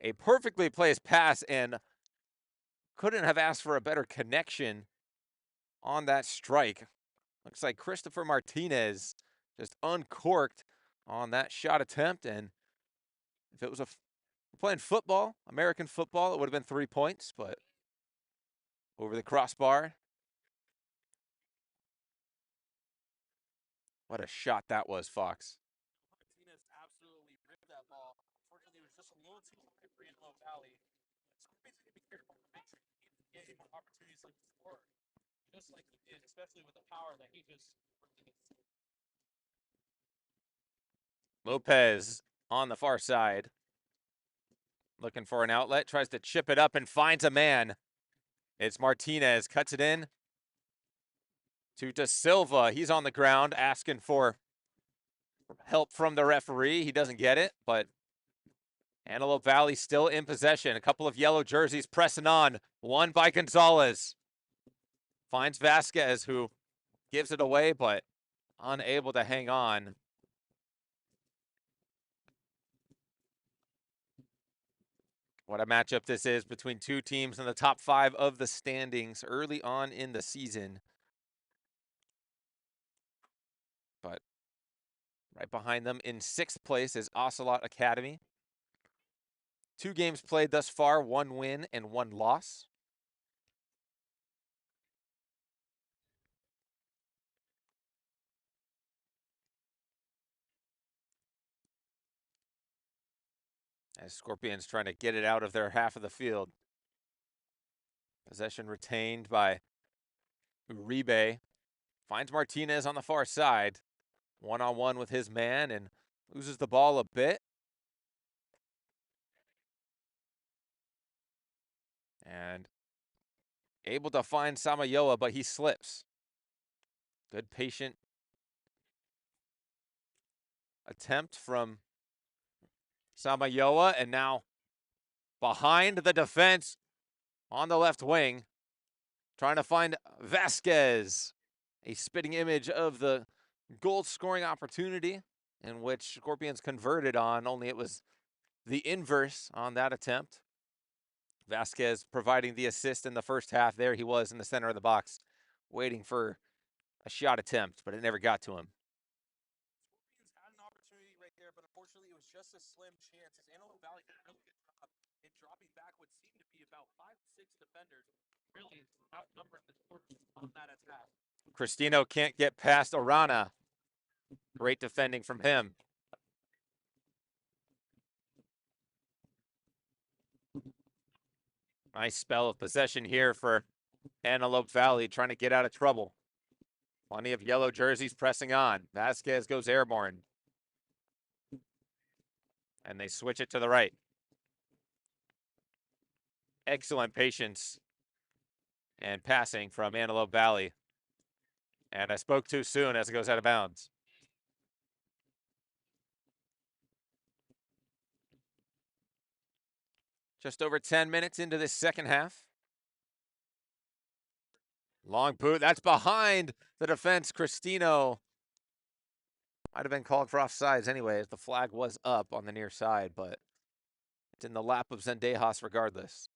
A perfectly placed pass, and couldn't have asked for a better connection on that strike. Looks like Christopher Martinez just uncorked on that shot attempt, and if it was playing football, American football, it would have been 3 points, but over the crossbar. What a shot that was, Fox. Martinez absolutely ripped that ball. Unfortunately, it was just a little too high for Antelope Valley. Scorpions need to be careful to make sure he get more opportunities like to score, just like he did, especially with the power that he just released. Lopez on the far side. Looking for an outlet, tries to chip it up and finds a man. It's Martinez, cuts it in to Da Silva. He's on the ground asking for help from the referee. He doesn't get it, but Antelope Valley still in possession. A couple of yellow jerseys pressing on. One by Gonzalez. Finds Vasquez, who gives it away, but unable to hang on. What a matchup this is between two teams in the top 5 of the standings early on in the season. But right behind them in 6th place is Ocelot Academy. 2 games played thus far, 1 win and 1 loss. As Scorpions trying to get it out of their half of the field. Possession retained by Uribe. Finds Martinez on the far side. One-on-one with his man and loses the ball a bit. And able to find Samayoa, but he slips. Good patient attempt from Samayoa, and now behind the defense on the left wing, trying to find Vasquez, a spitting image of the goal scoring opportunity in which Scorpions converted on, only it was the inverse on that attempt. Vasquez providing the assist in the first half. There he was in the center of the box, waiting for a shot attempt, but it never got to him. Scorpions had an opportunity right there, but unfortunately it was just a slim chance as Antelope Valley did a really good job in dropping back what seemed to be about 5 to 6 defenders, really outnumbering the Scorpions on that attack. Cristino can't get past Arana. Great defending from him. Nice spell of possession here for Antelope Valley, trying to get out of trouble. Plenty of yellow jerseys pressing on. Vasquez goes airborne. And they switch it to the right. Excellent patience and passing from Antelope Valley. And I spoke too soon as it goes out of bounds. Just over 10 minutes into this second half. Long boot. That's behind the defense. Cristino might have been called for offsides anyway, as the flag was up on the near side, but it's in the lap of Zendejas regardless.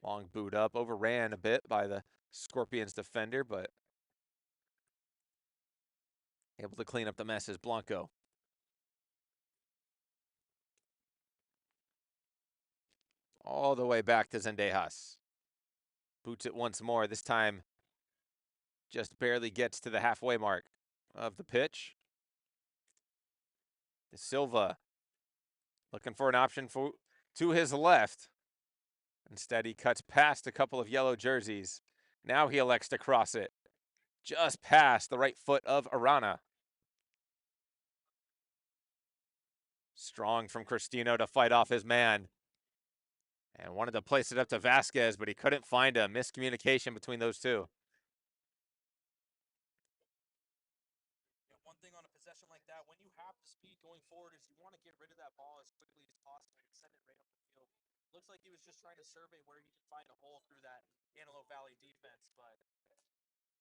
Long boot up. Overran a bit by the Scorpions defender, but able to clean up the mess is Blanco. All the way back to Zendejas. Boots it once more. This time just barely gets to the halfway mark of the pitch. De Silva looking for an option to his left. Instead, he cuts past a couple of yellow jerseys. Now he elects to cross it just past the right foot of Arana. Strong from Cristino to fight off his man. And wanted to place it up to Vasquez, but he couldn't find him. Miscommunication between those two. One thing on a possession like that, when you have the speed going forward, is you want to get rid of that ball as quickly as possible and send it right up the field. Looks like he was just trying to survey where he could find a hole through that Antelope Valley defense, but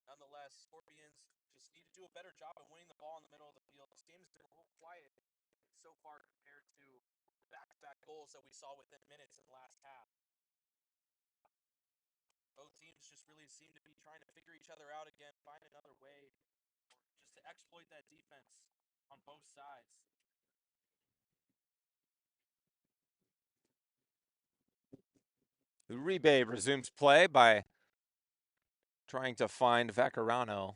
nonetheless, Scorpions just need to do a better job of winning the ball in the middle of the field. This game's been a little quiet so far compared to the back-to-back goals that we saw within minutes in the last half. Both teams just really seem to be trying to figure each other out again, find another way, just to exploit that defense on both sides. Uribe resumes play by trying to find Vaccarano,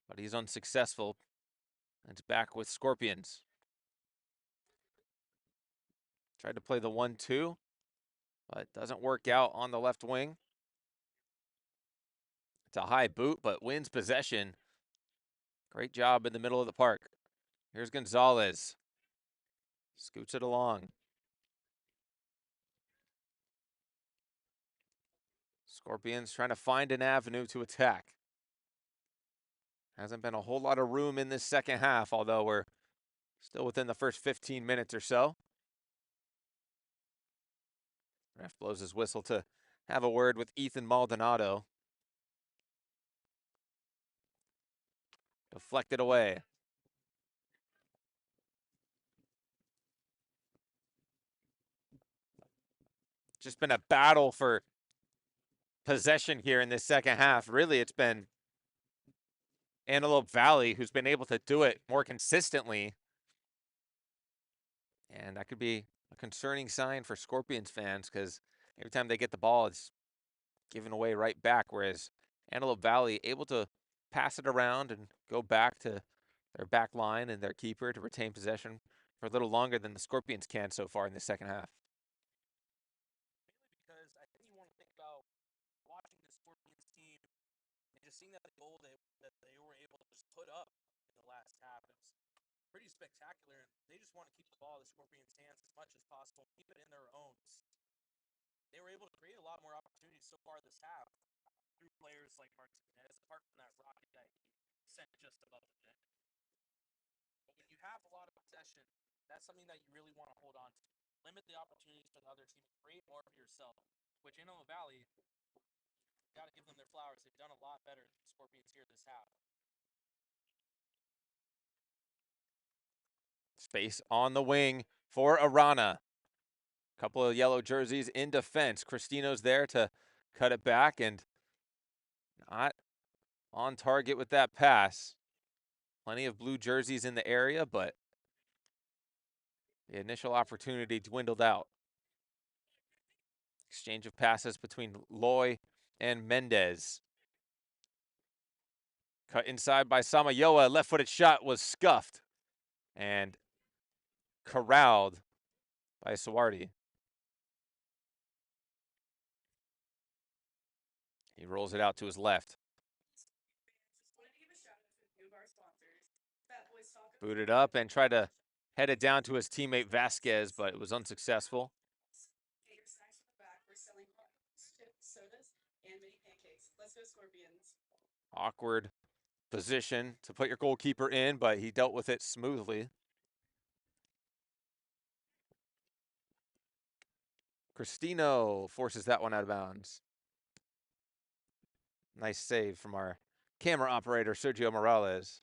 but he's unsuccessful. It's back with Scorpions. Tried to play the 1-2, but doesn't work out on the left wing. It's a high boot, but wins possession. Great job in the middle of the park. Here's Gonzalez. Scoots it along. Scorpions trying to find an avenue to attack. Hasn't been a whole lot of room in this second half, although we're still within the first 15 minutes or so. Ref blows his whistle to have a word with Ethan Maldonado. Deflected away. Just been a battle for possession here in this second half. Really, it's been Antelope Valley who's been able to do it more consistently. And that could be a concerning sign for Scorpions fans, because every time they get the ball, it's given away right back, whereas Antelope Valley able to pass it around and go back to their back line and their keeper to retain possession for a little longer than the Scorpions can so far in the second half. Mainly because I think you want to think about watching the Scorpions team and just seeing that the goal that they were able to just put up in the last half. It's pretty spectacular. They just want to keep the ball in the Scorpions' hands as much as possible, keep it in their own. They were able to create a lot more opportunities so far this half through players like Martinez, apart from that rocket that he sent just above the net. But when you have a lot of possession, that's something that you really want to hold on to. Limit the opportunities for the other team, create more for yourself, which Antelope Valley, got to give them their flowers. They've done a lot better than the Scorpions here this half. Space on the wing for Arana. Couple of yellow jerseys in defense. Cristino's there to cut it back and not on target with that pass. Plenty of blue jerseys in the area, but the initial opportunity dwindled out. Exchange of passes between Loy and Mendez. Cut inside by Samayoa. Left-footed shot was scuffed and corralled by Sawardi. He rolls it out to his left. Booted up and tried to head it down to his teammate Vasquez, but it was unsuccessful. Awkward position to put your goalkeeper in, but he dealt with it smoothly. Cristino forces that one out of bounds. Nice save from our camera operator, Sergio Morales.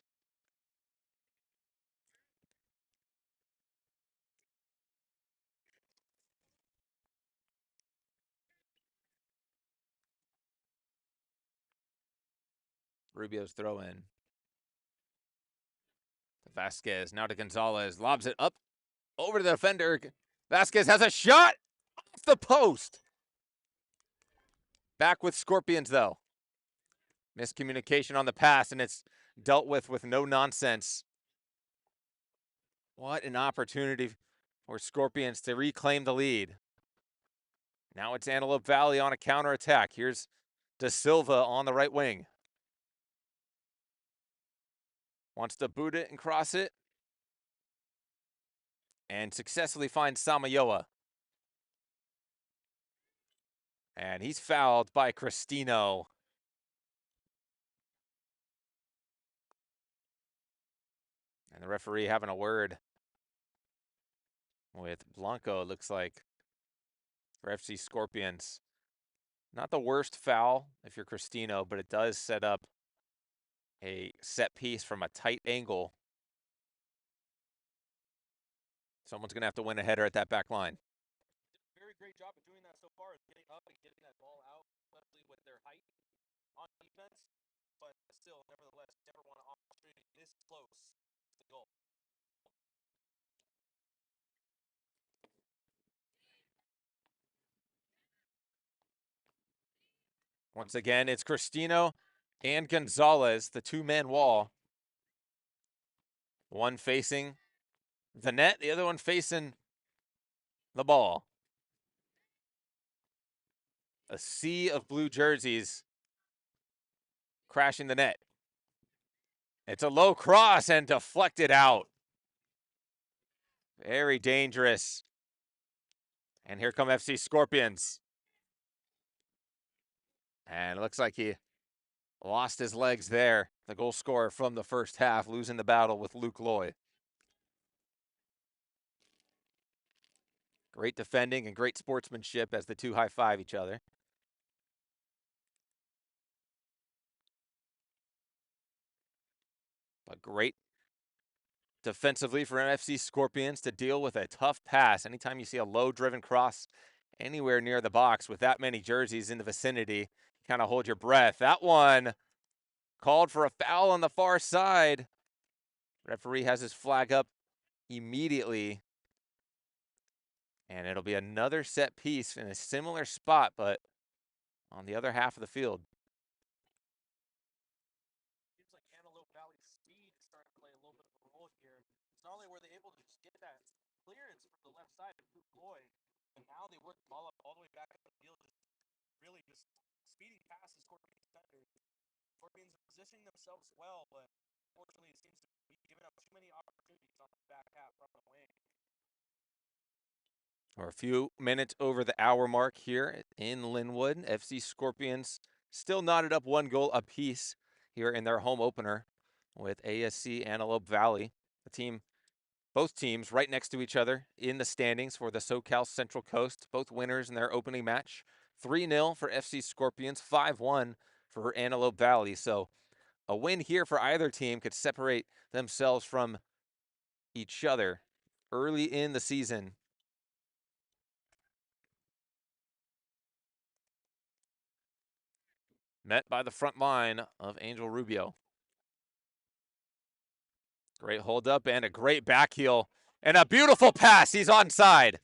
Rubio's throw in. Vasquez now to Gonzalez. Lobs it up over to the defender. Vasquez has a shot off the post. Back with Scorpions, though. Miscommunication on the pass, and it's dealt with no nonsense. What an opportunity for Scorpions to reclaim the lead. Now it's Antelope Valley on a counterattack. Here's De Silva on the right wing. Wants to boot it and cross it. And successfully finds Samayoa. And he's fouled by Cristino. And the referee having a word with Blanco, it looks like, for FC Scorpions. Not the worst foul if you're Cristino, but it does set up a set piece from a tight angle. Someone's going to have to win a header at that back line. Very great job of doing that so far, getting up and getting that ball out, especially with their height on defense. But still, nevertheless, never want an opportunity this close to the goal. Once again, it's Cristino and Gonzalez, the two-man wall. One facing the net, the other one facing the ball. A sea of blue jerseys crashing the net. It's a low cross and deflected out. Very dangerous. And here come FC Scorpions. And it looks like he lost his legs there. The goal scorer from the first half, losing the battle with Luke Loy. Great defending and great sportsmanship as the two high-five each other. But great defensively for NFC Scorpions to deal with a tough pass. Anytime you see a low-driven cross anywhere near the box with that many jerseys in the vicinity, kind of hold your breath. That one called for a foul on the far side. Referee has his flag up immediately. And it'll be another set piece in a similar spot, but on the other half of the field. Seems like Antelope Valley's speed is starting to play a little bit of a role here. It's not only were they able to just get that clearance from the left side of Luke Loy, but now they work the ball up all the way back up the field, really just speeding past the Scorpions defenders. Scorpions are positioning themselves well, but unfortunately it seems to be giving up too many opportunities on the back half from the wing. We're a few minutes over the hour mark here in Linwood. FC Scorpions still knotted up one goal apiece here in their home opener with ASC Antelope Valley. Both teams right next to each other in the standings for the SoCal Central Coast. Both winners in their opening match. 3-0 for FC Scorpions, 5-1 for Antelope Valley. So a win here for either team could separate themselves from each other early in the season. Met by the front line of Angel Rubio. Great hold up and a great back heel and a beautiful pass. He's onside.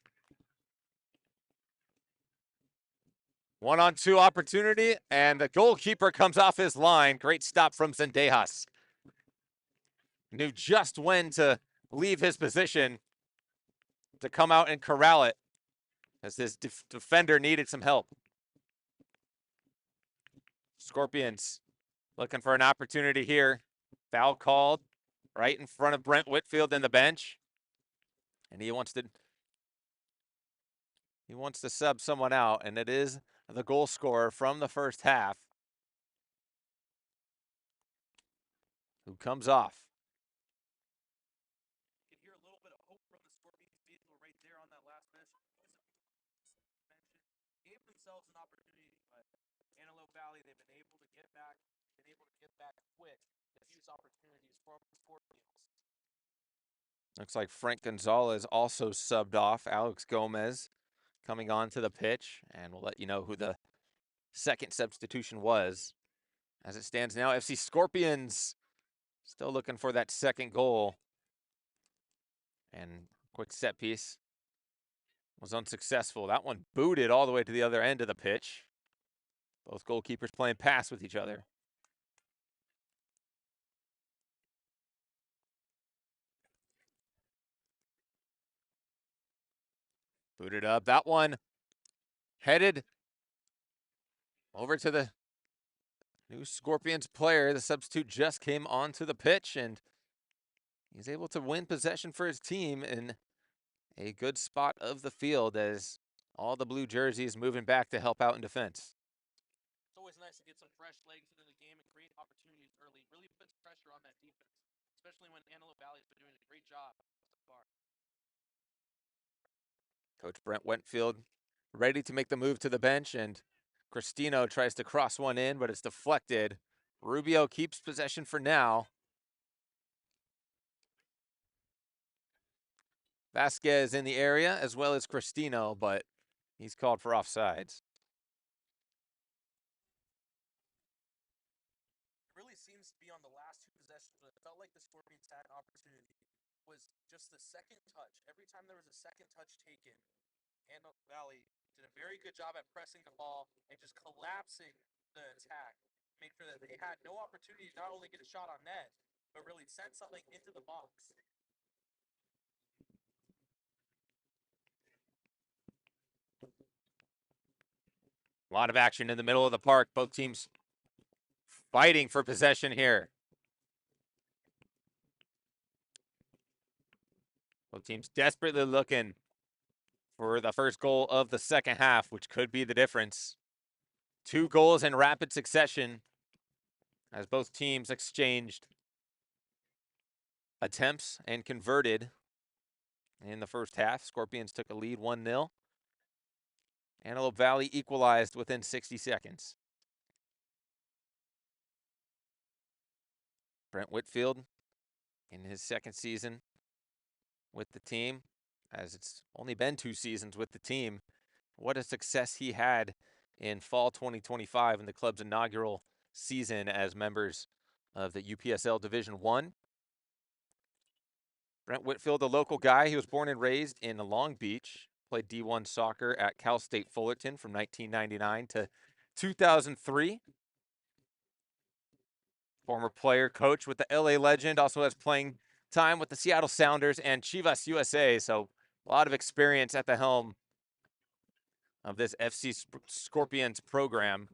1-on-2 opportunity, and the goalkeeper comes off his line. Great stop from Zendejas. Knew just when to leave his position to come out and corral it as this defender needed some help. Scorpions looking for an opportunity here. Foul called right in front of Brent Whitfield in the bench. And he wants to sub someone out, and it is the goal scorer from the first half who comes off. You can hear a little bit of hope from the Scorpions vehicle right there on that last miss. Gave themselves an opportunity, but Antelope Valley, they've been able to get back quick to use opportunities for the Scorpions. Looks like Frank Gonzalez also subbed off. Alex Gomez coming onto the pitch, and we'll let you know who the second substitution was. As it stands now, FC Scorpions still looking for that second goal. And quick set piece was unsuccessful. That one booted all the way to the other end of the pitch. Both goalkeepers playing pass with each other. Booted up. That one headed over to the new Scorpions player. The substitute just came onto the pitch, and he's able to win possession for his team in a good spot of the field as all the blue jerseys moving back to help out in defense. It's always nice to get some fresh legs into the game and create opportunities early. Really puts pressure on that defense, especially when Antelope Valley's been doing a great job so far. Coach Brent Whitfield ready to make the move to the bench, and Cristino tries to cross one in, but it's deflected. Rubio keeps possession for now. Vasquez in the area, as well as Cristino, but he's called for offsides. It really seems to be on the last two possessions, but it felt like the Scorpions had an opportunity. It was just the second touch. Every time there was a second touch taken, Antelope Valley did a very good job at pressing the ball and just collapsing the attack. Make sure that they had no opportunity to not only get a shot on net, but really send something into the box. A lot of action in the middle of the park. Both teams fighting for possession here. Both teams desperately looking for the first goal of the second half, which could be the difference. 2 goals in rapid succession as both teams exchanged attempts and converted in the first half. Scorpions took a lead 1-0. Antelope Valley equalized within 60 seconds. Brent Whitfield in his second season with the team, as it's only been 2 seasons with the team. What a success he had in fall 2025 in the club's inaugural season as members of the UPSL Division 1. Brent Whitfield, a local guy, he was born and raised in Long Beach, played D1 soccer at Cal State Fullerton from 1999 to 2003. Former player, coach with the LA Legend, also has playing time with the Seattle Sounders and Chivas USA, so a lot of experience at the helm of this FC Scorpions program.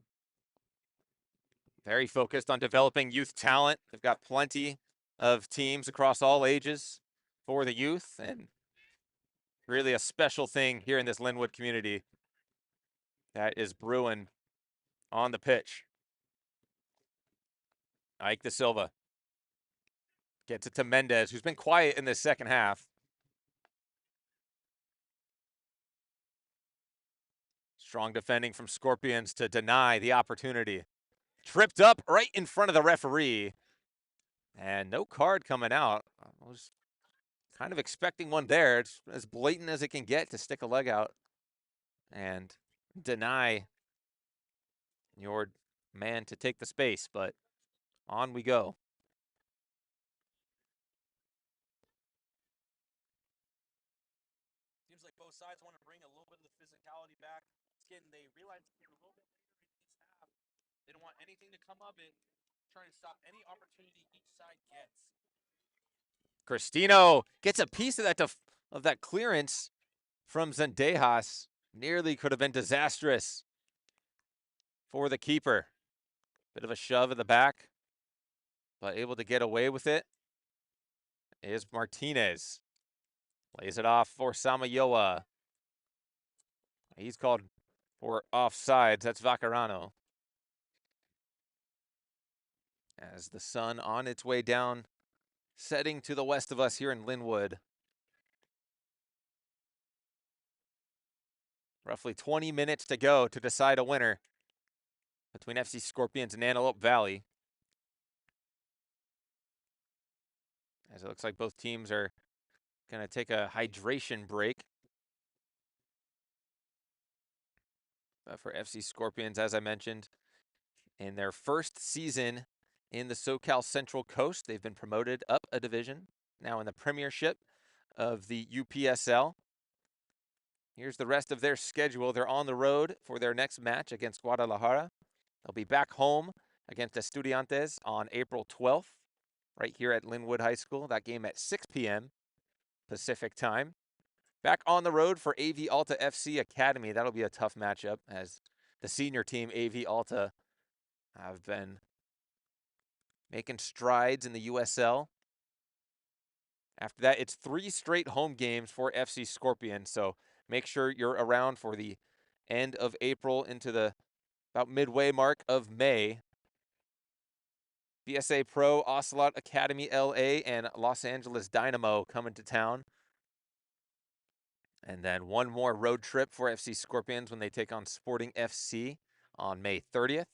Very focused on developing youth talent. They've got plenty of teams across all ages for the youth, and really a special thing here in this Linwood community that is brewing on the pitch. Ike Da Silva gets it to Mendez, who's been quiet in this second half. Strong defending from Scorpions to deny the opportunity. Tripped up right in front of the referee. And no card coming out. Kind of expecting one there. It's as blatant as it can get to stick a leg out and deny your man to take the space, but on we go. Seems like both sides want to bring a little bit of the physicality back. It's getting, they realize a little bit later in this half, they don't want anything to come of it, trying to stop any opportunity each side gets. Cristino gets a piece of that clearance from Zendejas. Nearly could have been disastrous for the keeper. Bit of a shove at the back, but able to get away with it is Martinez. Lays it off for Samayoa. He's called for offsides. That's Vacarano. As the sun on its way down, setting to the west of us here in Linwood. Roughly 20 minutes to go to decide a winner between FC Scorpions and Antelope Valley. As it looks like both teams are going to take a hydration break. But for FC Scorpions, as I mentioned, in their first season in the SoCal Central Coast, they've been promoted up a division, now in the Premiership of the UPSL. Here's the rest of their schedule. They're on the road for their next match against Guadalajara. They'll be back home against Estudiantes on April 12th, right here at Linwood High School. That game at 6 p.m. Pacific time. Back on the road for AV Alta FC Academy. That'll be a tough matchup as the senior team, AV Alta, have been making strides in the USL. After that, it's 3 straight home games for FC Scorpions, so make sure you're around for the end of April into the about midway mark of May. BSA Pro, Ocelot Academy LA, and Los Angeles Dynamo coming to town. And then one more road trip for FC Scorpions when they take on Sporting FC on May 30th.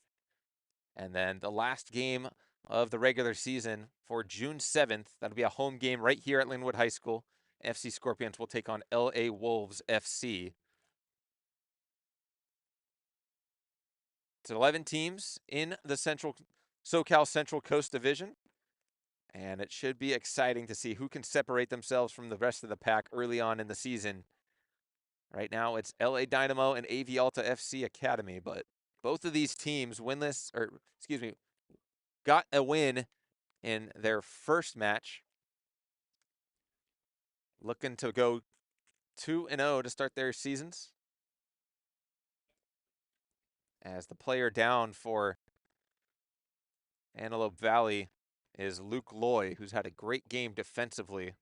And then the last game of the regular season for June 7th. That'll be a home game right here at Linwood High School. FC Scorpions will take on LA Wolves FC. It's 11 teams in the SoCal Central Coast Division. And it should be exciting to see who can separate themselves from the rest of the pack early on in the season. Right now, it's LA Dynamo and AV Alta FC Academy, but both of these teams got a win in their first match. Looking to go 2-0 to start their seasons. As the player down for Antelope Valley is Luke Loy, who's had a great game defensively.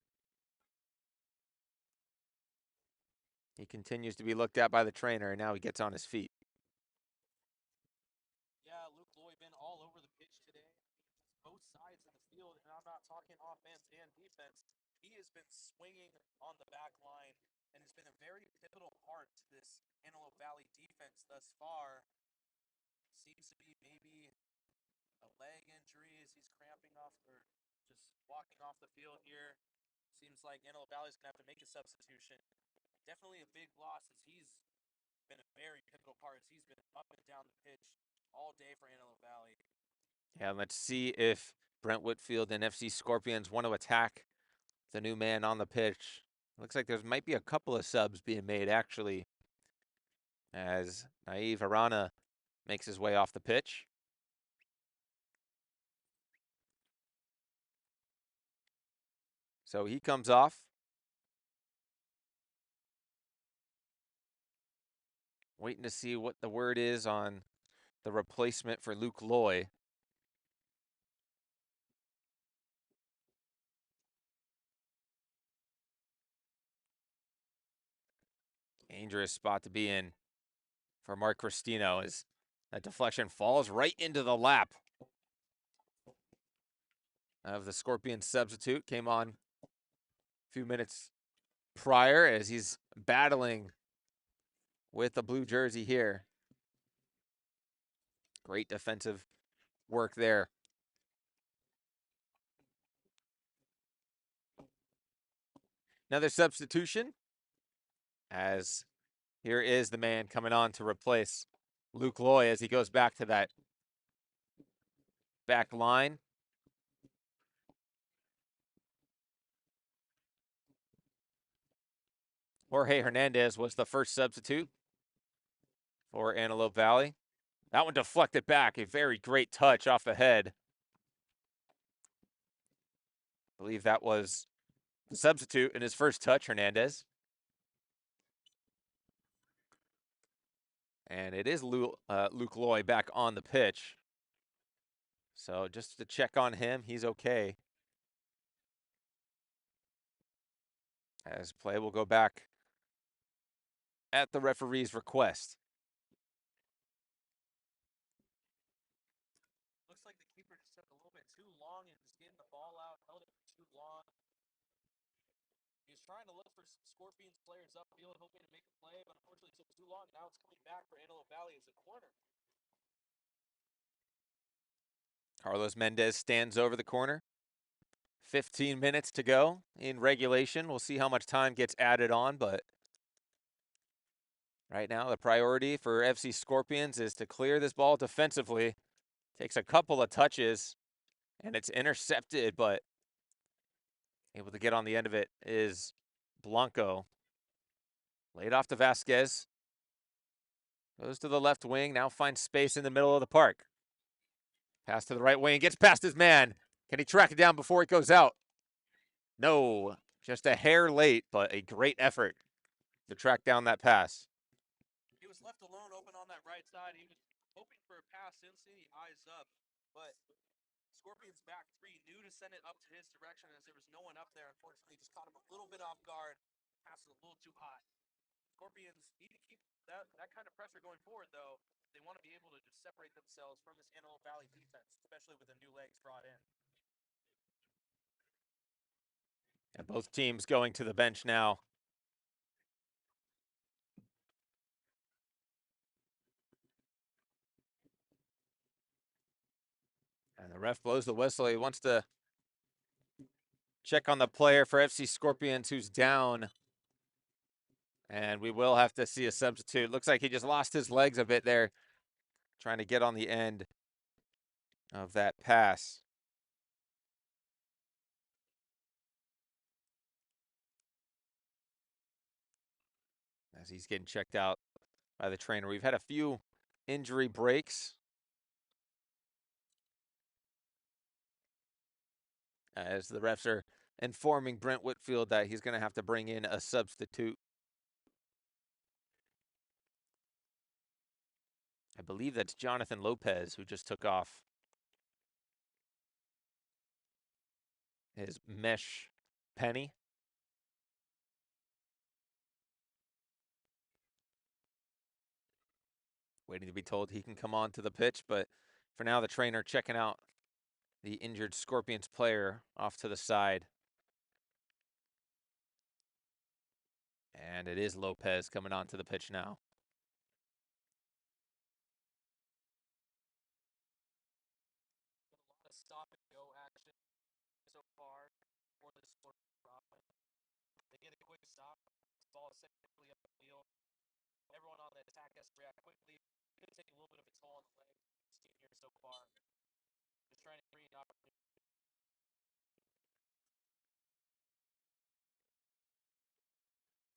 He continues to be looked at by the trainer, and now he gets on his feet. Yeah, Luke Lloyd been all over the pitch today. Both sides of the field, and I'm not talking offense and defense. He has been swinging on the back line and has been a very pivotal part to this Antelope Valley defense thus far. Seems to be maybe a leg injury as he's cramping off or just walking off the field here. Seems like Antelope Valley's going to have to make a substitution. Definitely a big loss as he's been a very pivotal part as he's been up and down the pitch all day for Antelope Valley. Yeah, let's see if Brent Whitfield and FC Scorpions want to attack the new man on the pitch. Looks like there might be a couple of subs being made, actually, as Naive Arana makes his way off the pitch. So he comes off. Waiting to see what the word is on the replacement for Luke Loy. Dangerous spot to be in for Mark Cristino as that deflection falls right into the lap of the Scorpion substitute. Came on a few minutes prior as he's battling with the blue jersey here. Great defensive work there. Another substitution, as here is the man coming on to replace Luke Loy as he goes back to that back line. Jorge Hernandez was the first substitute for Antelope Valley. That one deflected back. A very great touch off the head. I believe that was the substitute in his first touch, Hernandez. And it is Luke Loy back on the pitch. So just to check on him, he's okay. As play will go back at the referee's request. Looks like the keeper just took a little bit too long and just getting the ball out, held it for too long. He was trying to look for Scorpions players upfield, hoping to make a play, but unfortunately it took too long. Now it's coming back for Antelope Valley as a corner. Carlos Mendez stands over the corner. 15 minutes to go in regulation. We'll see how much time gets added on, but right now the priority for FC Scorpions is to clear this ball defensively. Takes a couple of touches, and it's intercepted, but able to get on the end of it is Blanco. Laid off to Vasquez. Goes to the left wing, now finds space in the middle of the park. Pass to the right wing, gets past his man. Can he track it down before it goes out? No, just a hair late, but a great effort to track down that pass. He was left alone open on that right side. He was hoping for a pass instantly, eyes up, but Scorpions back three, knew to send it up to his direction as there was no one up there. Unfortunately, just caught him a little bit off guard. Pass was a little too high. Scorpions need to keep that kind of pressure going forward, though. They want to be able to just separate themselves from this Antelope Valley defense, especially with the new legs brought in. And both teams going to the bench now. And the ref blows the whistle. He wants to check on the player for FC Scorpions who's down. And we will have to see a substitute. Looks like he just lost his legs a bit there, trying to get on the end of that pass. As he's getting checked out by the trainer. We've had a few injury breaks. As the refs are informing Brent Whitfield that he's going to have to bring in a substitute. I believe that's Jonathan Lopez who just took off his mesh penny. Waiting to be told he can come on to the pitch, but for now the trainer checking out the injured Scorpions player off to the side. And it is Lopez coming onto the pitch now. A lot of stop and go action so far for this Scorpions offense. They get a quick stop. The ball is sent quickly up the field. Everyone on the attack has to react quickly. Could take a little bit of a toll on the legs of this team here so far. Just trying to create an opportunity.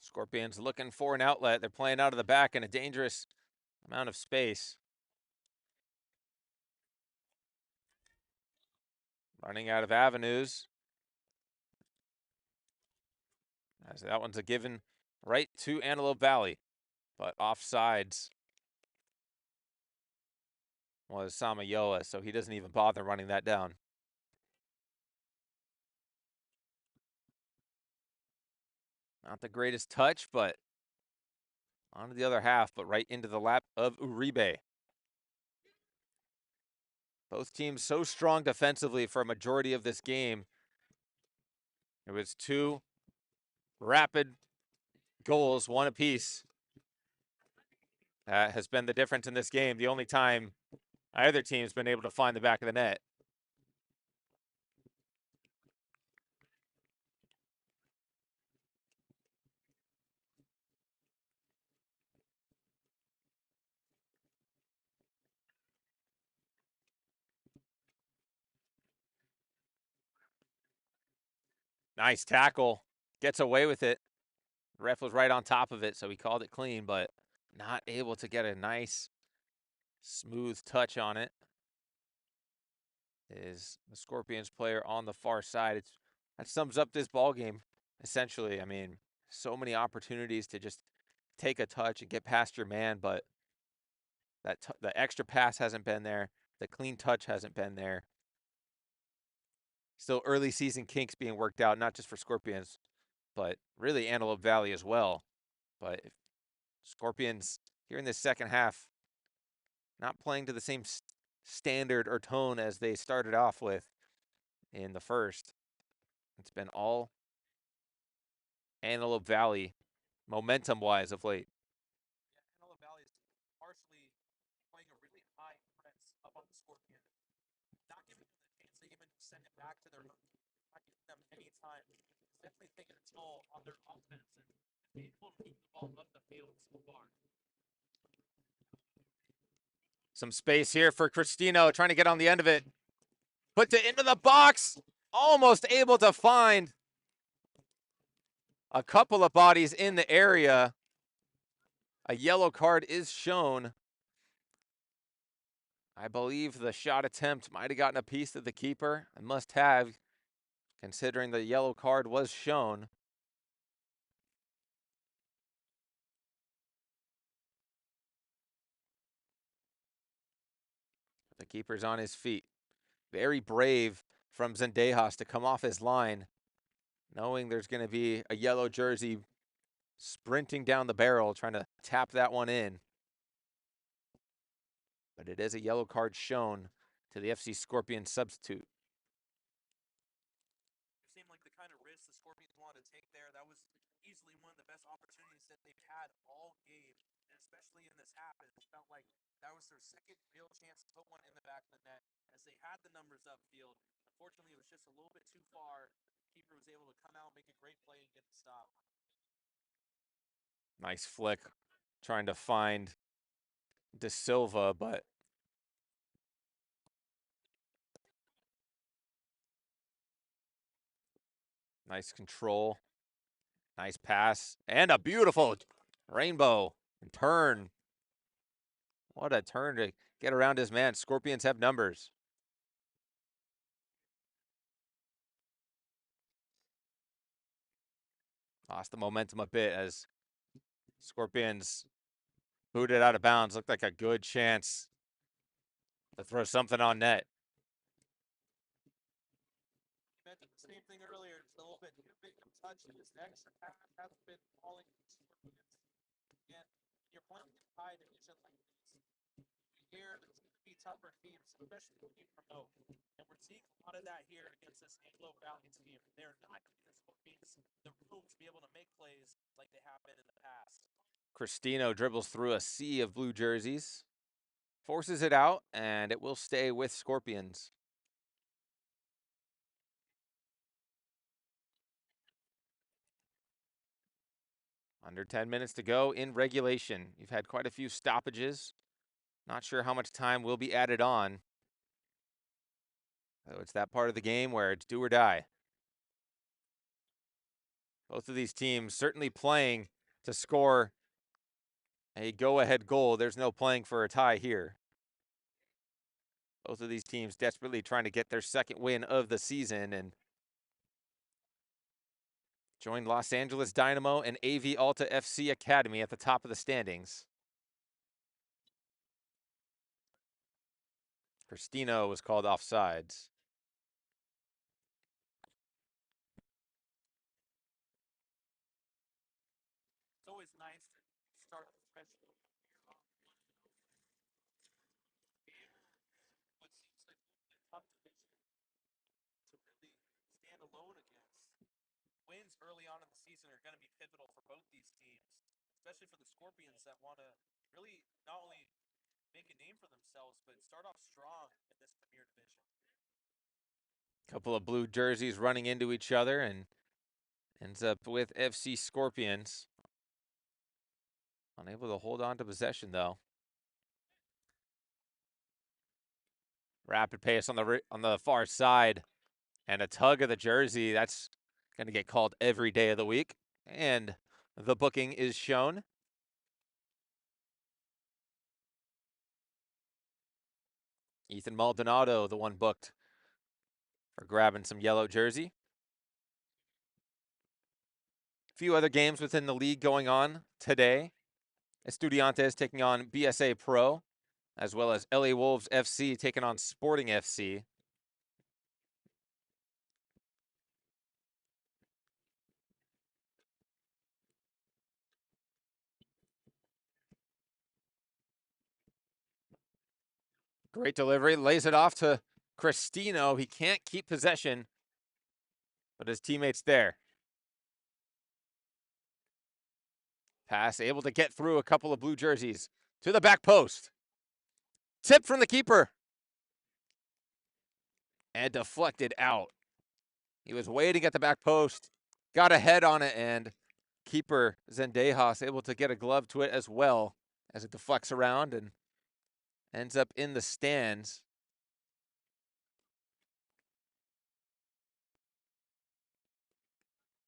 Scorpions looking for an outlet. They're playing out of the back in a dangerous amount of space. Running out of avenues. As that one's a given right to Antelope Valley. But offsides was Samayoa, so he doesn't even bother running that down. Not the greatest touch, but onto the other half, but right into the lap of Uribe. Both teams so strong defensively for a majority of this game. It was two rapid goals, one apiece. That has been the difference in this game. The only time either team's been able to find the back of the net. Nice tackle. Gets away with it. Ref was right on top of it, so he called it clean, but not able to get a nice, smooth touch on it. Is the Scorpions player on the far side. That sums up this ball game, essentially. I mean, so many opportunities to just take a touch and get past your man, but the extra pass hasn't been there. The clean touch hasn't been there. Still early season kinks being worked out, not just for Scorpions, but really Antelope Valley as well. But if Scorpions here in this second half, not playing to the same standard or tone as they started off with in the first. It's been all Antelope Valley momentum-wise of late. Yeah, Antelope Valley is partially playing a really high press up on the Scorpion, not giving them the chance to even send it back to their own, not giving them any time. It's definitely taking a toll on their offense and being able to move the ball up the field so far. Some space here for Cristino, trying to get on the end of it. Puts it into the box. Almost able to find a couple of bodies in the area. A yellow card is shown. I believe the shot attempt might have gotten a piece of the keeper. I must have, considering the yellow card was shown. The keeper's on his feet. Very brave from Zendejas to come off his line, knowing there's going to be a yellow jersey sprinting down the barrel, trying to tap that one in. But it is a yellow card shown to the FC Scorpion substitute. It seemed like the kind of risk the Scorpions wanted to take there. That was easily one of the best opportunities that they've had all game, and especially in this half. It felt like that was their second real chance to put one in the back of the net as they had the numbers upfield. Unfortunately, it was just a little bit too far. The keeper was able to come out, make a great play, and get the stop. Nice flick, trying to find De Silva, but nice control, nice pass, and a beautiful rainbow and turn. What a turn to get around his man. Scorpions have numbers. Lost the momentum a bit as Scorpions booted out of bounds. Looked like a good chance to throw something on net. You mentioned the same thing earlier. It's a little bit too big of touches. The extra pass hasn't been falling for the Scorpions. Again, you're playing in high division like this. You hear it's going to be tougher teams, especially when you promote. And we're seeing a lot of that here against this Antelope Valley team. They're not giving the Scorpions the room to be able to make plays like they have been in the past. Cristino dribbles through a sea of blue jerseys, forces it out, and it will stay with Scorpions. Under 10 minutes to go in regulation. You've had quite a few stoppages. Not sure how much time will be added on. So it's that part of the game where it's do or die. Both of these teams certainly playing to score a go-ahead goal. There's no playing for a tie here. Both of these teams desperately trying to get their second win of the season and join Los Angeles Dynamo and AV Alta FC Academy at the top of the standings. Cristino was called offsides. It's always nice to start the fresh game off 1-0. What seems like a tough division to really stand alone against. Wins early on in the season are going to be pivotal for both these teams, especially for the Scorpions that want to really not only make a name for themselves, but start off strong in this Premier Division. Couple of blue jerseys running into each other and ends up with FC Scorpions. Unable to hold on to possession though. Rapid pace on the far side and a tug of the jersey. That's Going to get called every day of the week, and the booking is shown. Ethan Maldonado, the one booked for grabbing some yellow jersey. A few other games within the league going on today. Estudiantes taking on BSA Pro, as well as LA Wolves FC taking on Sporting FC. Great delivery, lays it off to Cristino. He can't keep possession, but his teammate's there. Pass able to get through a couple of blue jerseys to the back post. Tip from the keeper. And deflected out. He was waiting at the back post, got a head on it, and keeper Zendejas able to get a glove to it as well as it deflects around and ends up in the stands.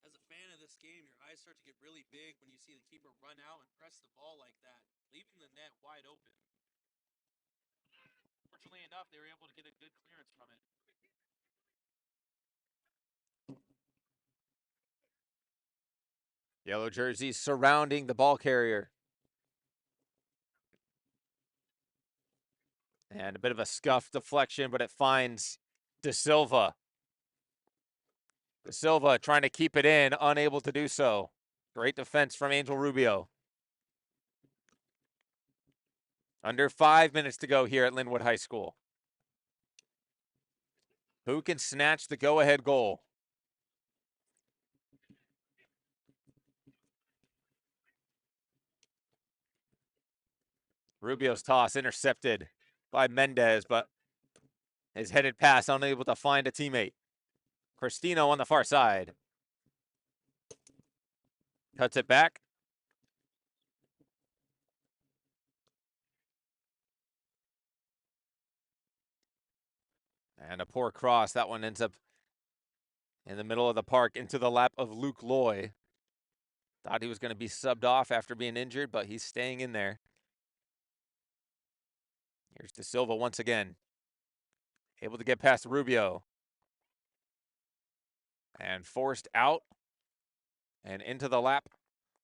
As a fan of this game, your eyes start to get really big when you see the keeper run out and press the ball like that, leaving the net wide open. Fortunately enough, they were able to get a good clearance from it. Yellow jerseys surrounding the ball carrier. And a bit of a scuff deflection, but it finds De Silva. De Silva trying to keep it in, unable to do so. Great defense from Angel Rubio. Under 5 minutes to go here at Linwood High School. Who can snatch the go-ahead goal? Rubio's toss intercepted by Mendez, but his headed pass unable to find a teammate. Cristino on the far side. Cuts it back. And a poor cross. That one ends up in the middle of the park into the lap of Luke Loy. Thought he was going to be subbed off after being injured, but he's staying in there. Here's De Silva once again. Able to get past Rubio. And forced out. And into the lap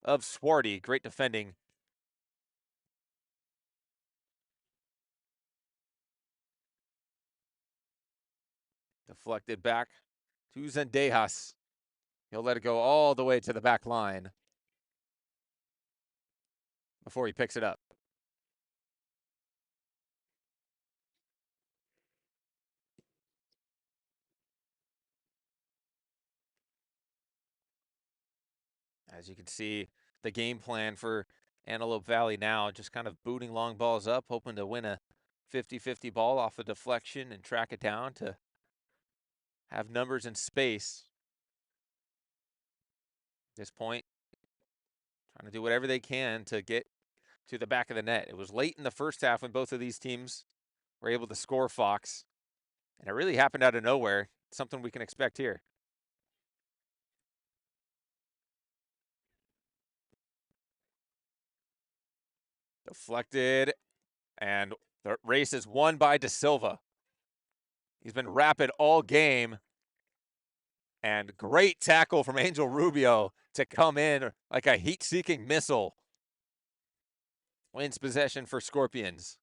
of Swarty. Great defending. Deflected back to Zendejas. He'll let it go all the way to the back line before he picks it up. As you can see, the game plan for Antelope Valley now, just kind of booting long balls up, hoping to win a 50-50 ball off a deflection and track it down to have numbers in space. At this point, trying to do whatever they can to get to the back of the net. It was late in the first half when both of these teams were able to score Fox, and it really happened out of nowhere. Something we can expect here. Deflected, and the race is won by De Silva. He's been rapid all game. And great tackle from Angel Rubio to come in like a heat-seeking missile. Wins possession for Scorpions.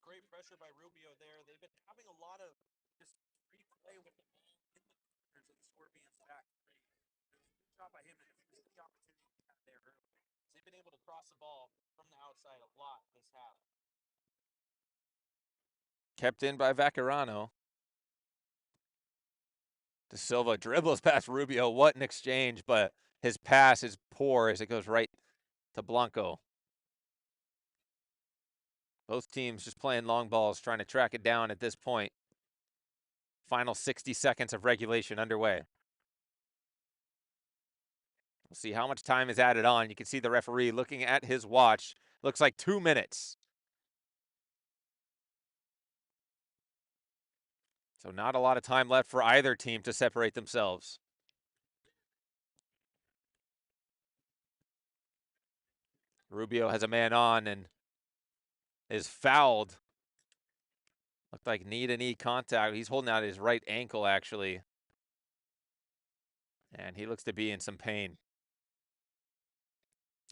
Great pressure by Rubio there. They've been having a lot of just free play with the ball in the corners of the Scorpions' back three. Good job by him to defuse the opportunity he had there early. They've been able to cross the ball from the outside a lot this half. Kept in by Vaccarano. De Silva dribbles past Rubio. What an exchange, but his pass is poor as it goes right to Blanco. Both teams just playing long balls, trying to track it down at this point. Final 60 seconds of regulation underway. We'll see how much time is added on. You can see the referee looking at his watch. Looks like 2 minutes. So not a lot of time left for either team to separate themselves. Rubio has a man on and is fouled. Looked like knee-to-knee contact. He's holding out his right ankle, actually. And he looks to be in some pain.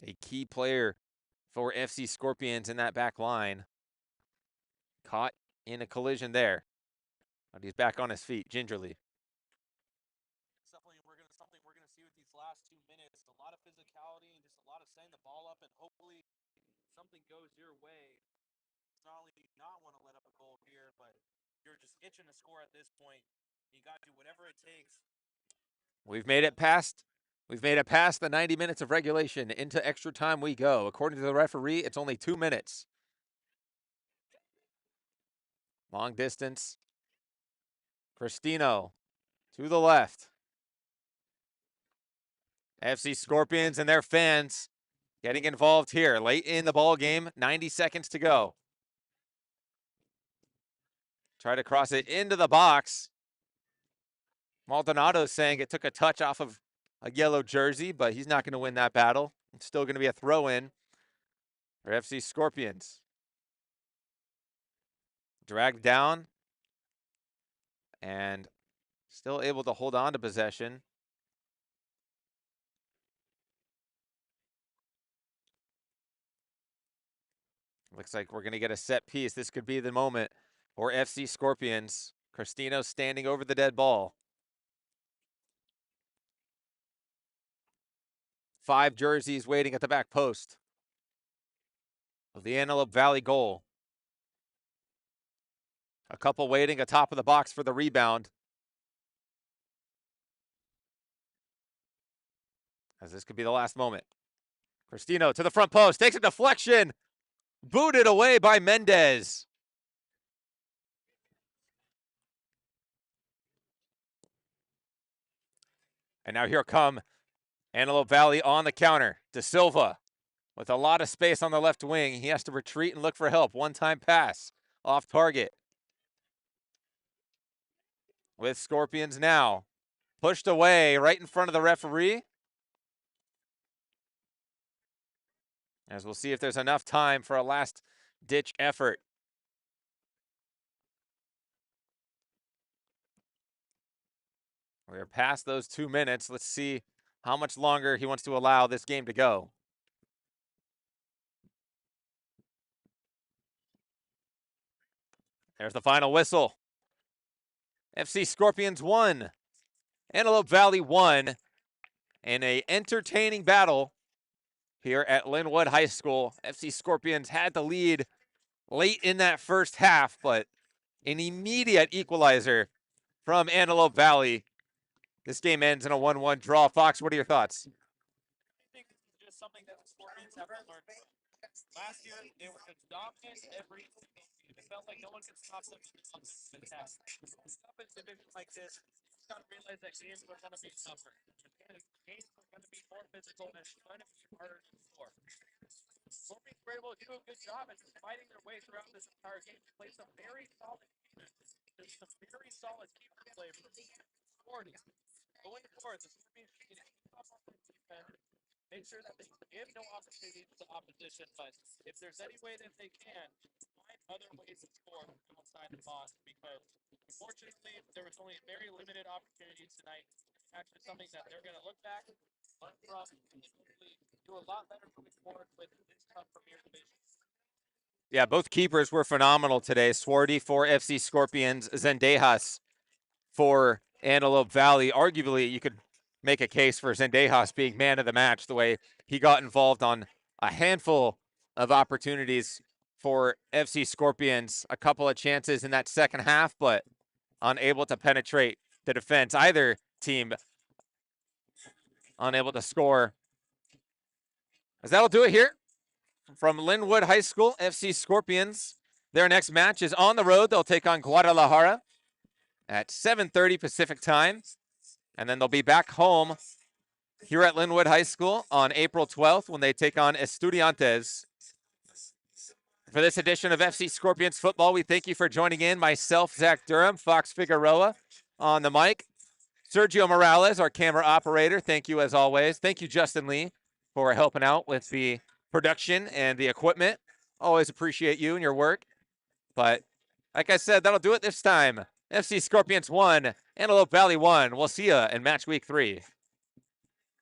A key player for FC Scorpions in that back line. Caught in a collision there. But he's back on his feet, gingerly. Definitely something we're gonna see with these last 2 minutes. A lot of physicality and just a lot of setting the ball up, and hopefully something goes your way. Not only do you not want to let up a goal here, but you're just itching to score at this point. You got to do whatever it takes. We've made it past the 90 minutes of regulation. Into extra time we go. According to the referee, it's only 2 minutes. Long distance. Cristino to the left. FC Scorpions and their fans getting involved here late in the ball game. 90 seconds to go. Try to cross it into the box. Maldonado saying it took a touch off of a yellow jersey, but he's not going to win that battle. It's still going to be a throw-in for FC Scorpions. Dragged down and still able to hold on to possession. Looks like we're going to get a set piece. This could be the moment for FC Scorpions. Cristino standing over the dead ball. 5 jerseys waiting at the back post of the Antelope Valley goal. A couple waiting atop of the box for the rebound. As this could be the last moment. Cristino to the front post, takes a deflection. Booted away by Mendez. And now here come Antelope Valley on the counter. De Silva with a lot of space on the left wing. He has to retreat and look for help. One-time pass off target. With Scorpions now pushed away right in front of the referee. As we'll see if there's enough time for a last-ditch effort. We're past those 2 minutes. Let's see how much longer he wants to allow this game to go. There's the final whistle. FC Scorpions 1, Antelope Valley 1, in an entertaining battle here at Linwood High School. FC Scorpions had the lead late in that first half, but an immediate equalizer from Antelope Valley. This game ends in a 1-1 draw. Fox, what are your thoughts? I think this is just something that the Scorpions have to learn from. Last year, they were just dominant every single game. It felt like no one could stop them on the attack. Up in a division like this, you got to realize that games are going to be tougher. Games are going to be more physical and it's going to be harder to score. Scorpions were able to do a good job at just fighting their way throughout this entire game. They played some very solid defense. There's some very solid keeper play from 40. Going forward, the Scorpions need to keep up on their defense. Make sure that they give no opportunities to the opposition, but if there's any way that they can, find other ways to score outside the box because unfortunately there was only very limited opportunities tonight. Actually something that they're going to look back, learn from, and hopefully do a lot better moving forward with this tough Premier Division. Yeah, both keepers were phenomenal today. Swarty for FC Scorpions, Zendejas for Antelope Valley. Arguably, you could make a case for Zendejas being man of the match the way he got involved on a handful of opportunities for FC Scorpions. A couple of chances in that second half, but unable to penetrate the defense. Either team unable to score. As that'll do it here from Linwood High School, FC Scorpions. Their next match is on the road. They'll take on Guadalajara at 7:30 Pacific time. And then they'll be back home here at Linwood High School on April 12th when they take on Estudiantes For this edition of FC Scorpions Football, we thank you for joining in. Myself, Zach Durham, Fox Figueroa on the mic. Sergio Morales, our camera operator. Thank you as always. Thank you, Justin Lee, for helping out with the production and the equipment. Always appreciate you and your work. But like I said, that'll do it this time. FC Scorpions 1, Antelope Valley 1. We'll see you in match week 3.